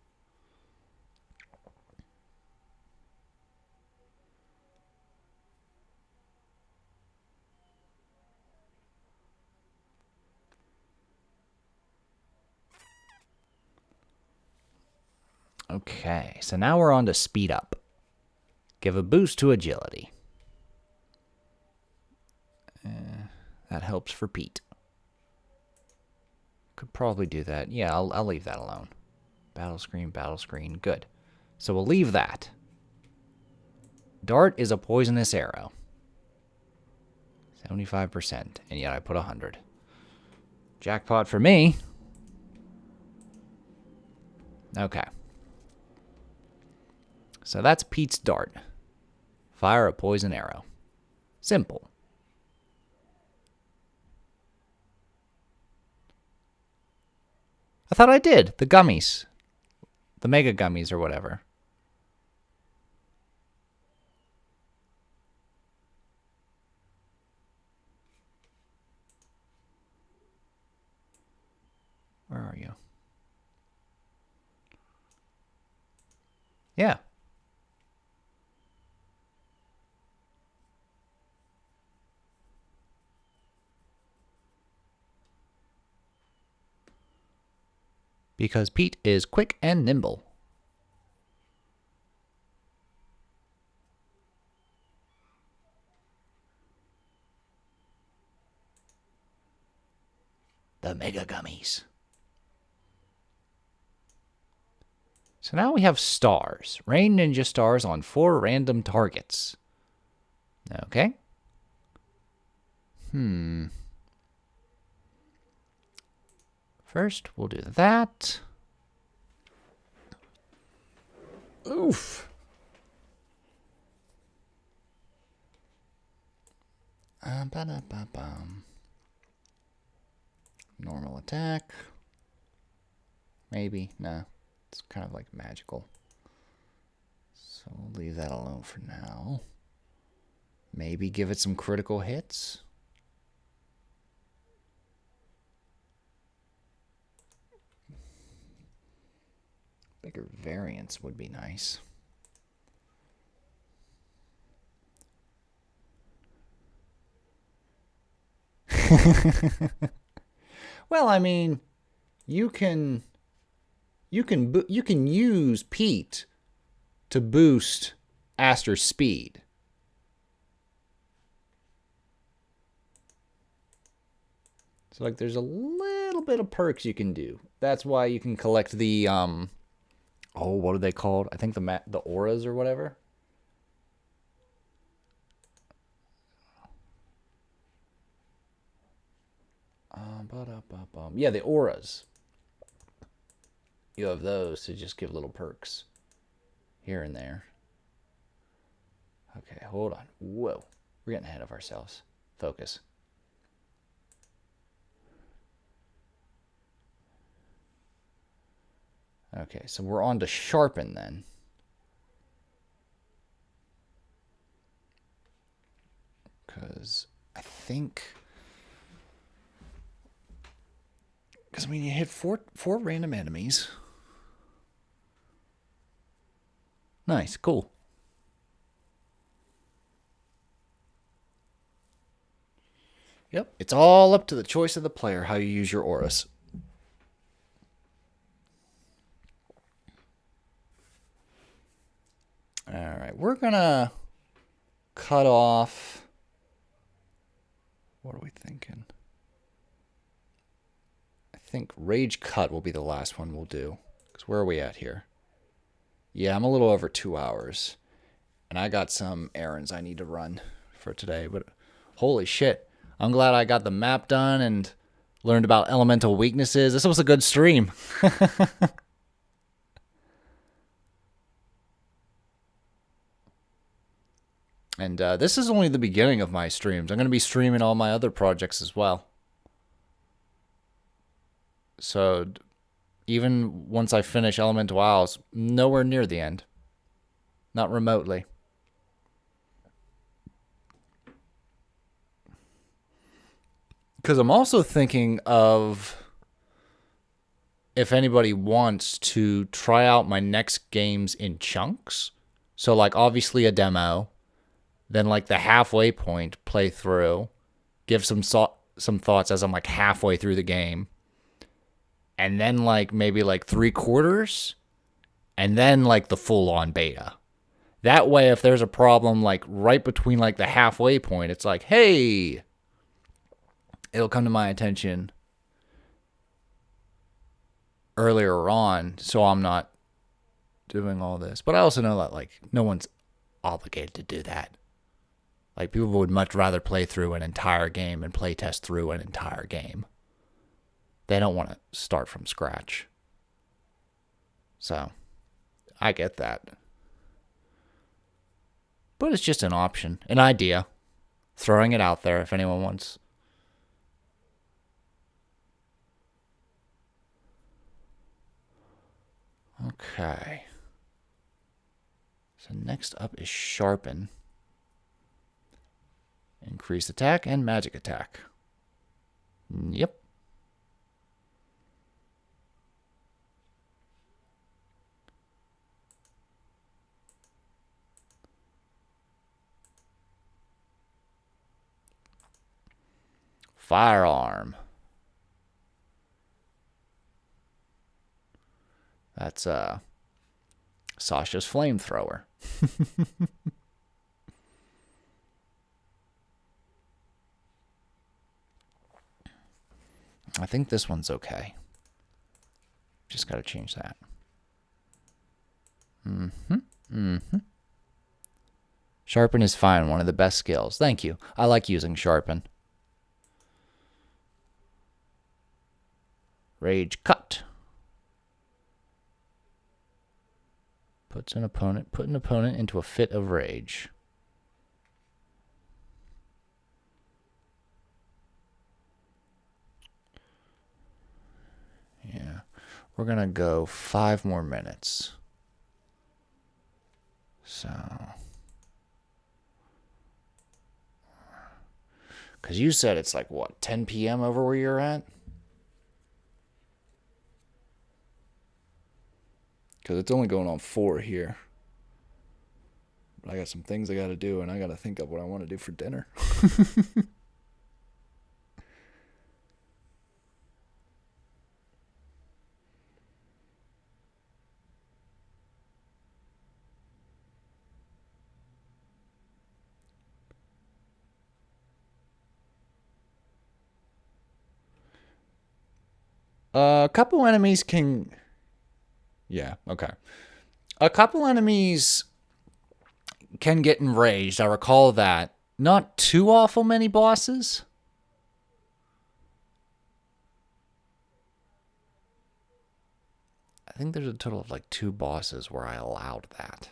Okay, so now we're on to speed up. Give a boost to agility. That helps for Pete. Could probably do that. Yeah, I'll leave that alone. Battle screen, good. So we'll leave that. Dart is a poisonous arrow. 75%, and yet I put 100. Jackpot for me. Okay. So that's Pete's dart. Fire a poison arrow. Simple. I thought I did. The gummies. The mega gummies or whatever. Where are you? Yeah. Because Pete is quick and nimble. The mega gummies. So now we have stars. Rain ninja stars on 4 random targets. Okay. First, we'll do that. Oof. Normal attack. Maybe. Nah. It's kind of like magical. So we'll leave that alone for now. Maybe give it some critical hits. Bigger variance would be nice. Well, I mean, you can use Pete to boost Aster's speed. So like there's a little bit of perks you can do. That's why you can collect the oh, what are they called? I think the auras or whatever. Yeah, the auras. You have those to just give little perks here and there. Okay, hold on. Whoa. We're getting ahead of ourselves. Focus. Okay, so we're on to sharpen then. Because I think... Because, I mean, you hit four random enemies. Nice, cool. Yep, it's all up to the choice of the player how you use your auras. Alright, we're gonna cut off... What are we thinking? I think Rage Cut will be the last one we'll do. Because where are we at here? Yeah, I'm a little over 2 hours. And I got some errands I need to run for today. But holy shit. I'm glad I got the map done and learned about elemental weaknesses. This was a good stream. And this is only the beginning of my streams. I'm going to be streaming all my other projects as well. So even once I finish Elemental Isles, nowhere near the end. Not remotely. Because I'm also thinking of if anybody wants to try out my next games in chunks. So like obviously a demo, then like the halfway point playthrough, give some thoughts as I'm like halfway through the game. And then like maybe like 3/4, and then like the full on beta. That way, if there's a problem like right between like the halfway point, it's like, hey, it'll come to my attention earlier on, so I'm not doing all this. But I also know that like no one's obligated to do that. Like people would much rather play through an entire game and play test through an entire game. They don't want to start from scratch. So, I get that. But it's just an option, an idea. Throwing it out there if anyone wants. Okay. So next up is Sharpen. Increased attack and magic attack. Yep. Firearm. That's Sasha's flamethrower. I think this one's okay. Just got to change that. Sharpen is fine. One of the best skills. Thank you. I like using Sharpen. Rage Cut. Put an opponent into a fit of rage. Yeah. We're going to go 5 more minutes. So. Because you said it's like, what, 10 p.m. over where you're at? Because it's only going on 4 here. But I got some things I got to do, and I got to think of what I want to do for dinner. A couple enemies can... Yeah, okay. A couple enemies can get enraged. I recall that. Not too awful many bosses. I think there's a total of like 2 bosses where I allowed that.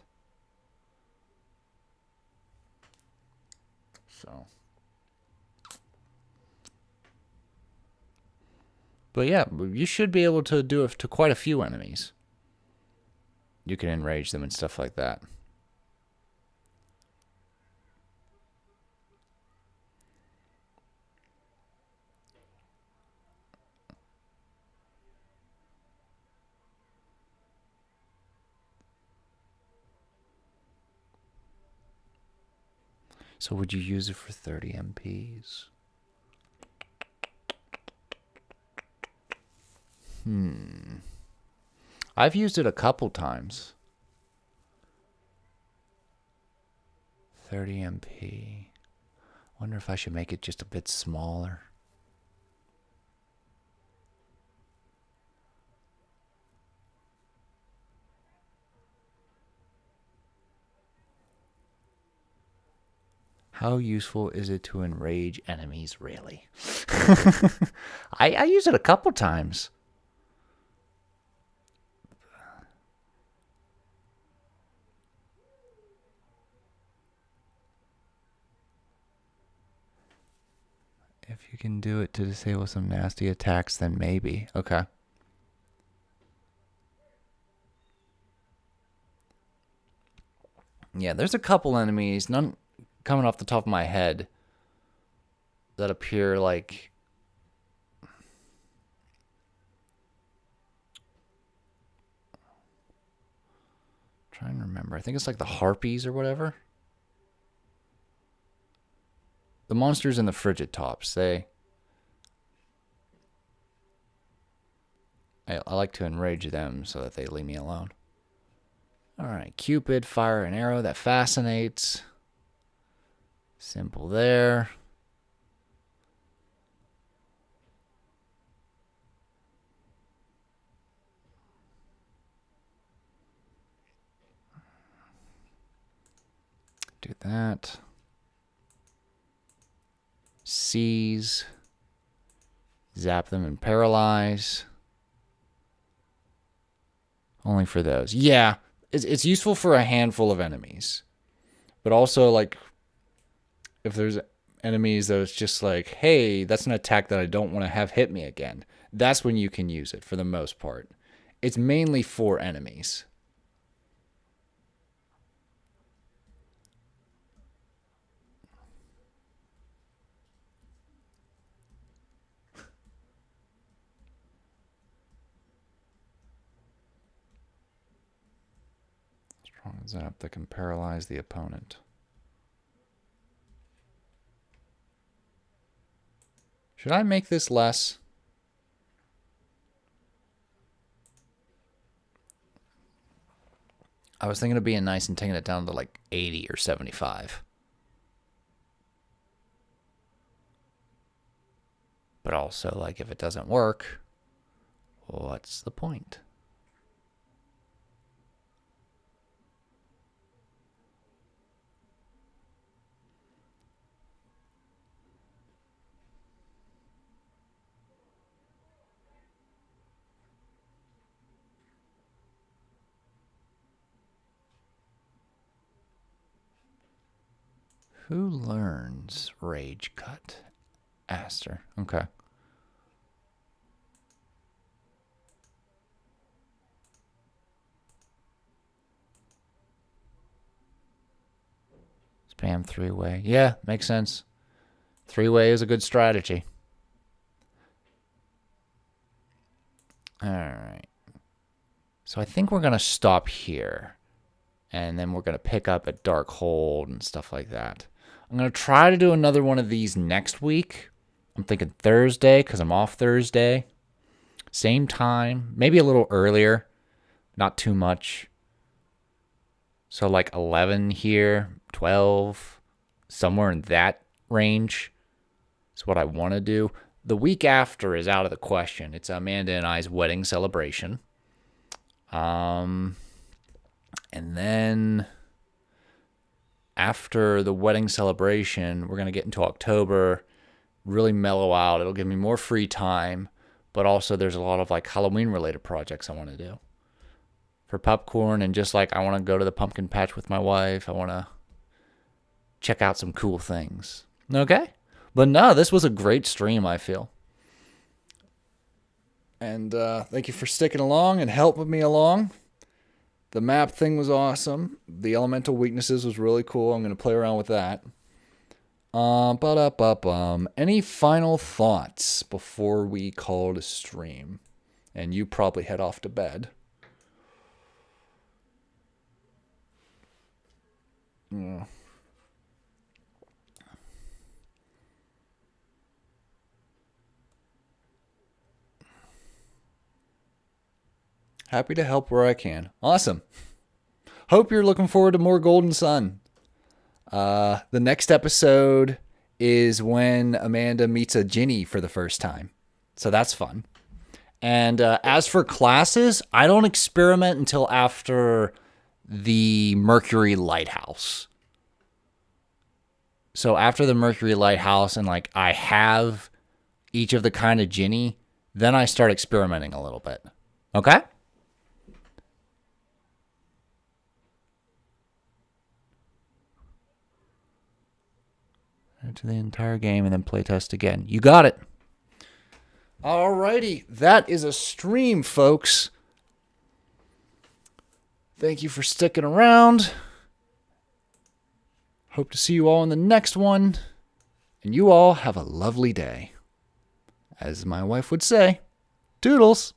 So. But yeah, you should be able to do it to quite a few enemies. You can enrage them and stuff like that. So would you use it for 30 MPs? I've used it a couple times. 30 MP. Wonder if I should make it just a bit smaller. How useful is it to enrage enemies, really? I use it a couple times. If you can do it to disable some nasty attacks, then maybe. Okay. Yeah, there's a couple enemies, none coming off the top of my head, that appear like... trying to remember. I think it's like the harpies or whatever. The monsters in the frigid tops, I like to enrage them so that they leave me alone. All right, Cupid, fire an arrow that fascinates. Simple there. Do that. Seize. Zap them and paralyze. Only for those. Yeah, it's useful for a handful of enemies. But also, like, if there's enemies that it's just like, hey, that's an attack that I don't want to have hit me again. That's when you can use it for the most part. It's mainly for enemies. Strong zap that can paralyze the opponent. Should I make this less? I was thinking of being nice and taking it down to like 80 or 75. But also, like, if it doesn't work, what's the point? Who learns Rage Cut? Aster. Okay. Spam three-way. Yeah, makes sense. Three-way is a good strategy. All right. So I think we're going to stop here. And then we're going to pick up at Darkhold and stuff like that. I'm going to try to do another one of these next week. I'm thinking Thursday because I'm off Thursday. Same time. Maybe a little earlier. Not too much. So like 11 here, 12, somewhere in that range is what I want to do. The week after is out of the question. It's Amanda and I's wedding celebration. And then after the wedding celebration, we're going to get into October, really mellow out. It'll give me more free time, but also there's a lot of like Halloween related projects I want to do for popcorn, and just like I want to go to the pumpkin patch with my wife. I want to check out some cool things. Okay? But no, this was a great stream, I feel. And thank you for sticking along and helping me along. The map thing was awesome. The elemental weaknesses was really cool. I'm going to play around with that. Any final thoughts before we call it a stream? And you probably head off to bed. Yeah. Happy to help where I can. Awesome. Hope you're looking forward to more Golden Sun. The next episode is when Amanda meets a Ginny for the first time. So that's fun. And as for classes, I don't experiment until after the Mercury Lighthouse. So after the Mercury Lighthouse and like I have each of the kind of Ginny, then I start experimenting a little bit. Okay? To the entire game and then playtest again. You got it. Alrighty. That is a stream, folks. Thank you for sticking around. Hope to see you all in the next one. And you all have a lovely day. As my wife would say, toodles.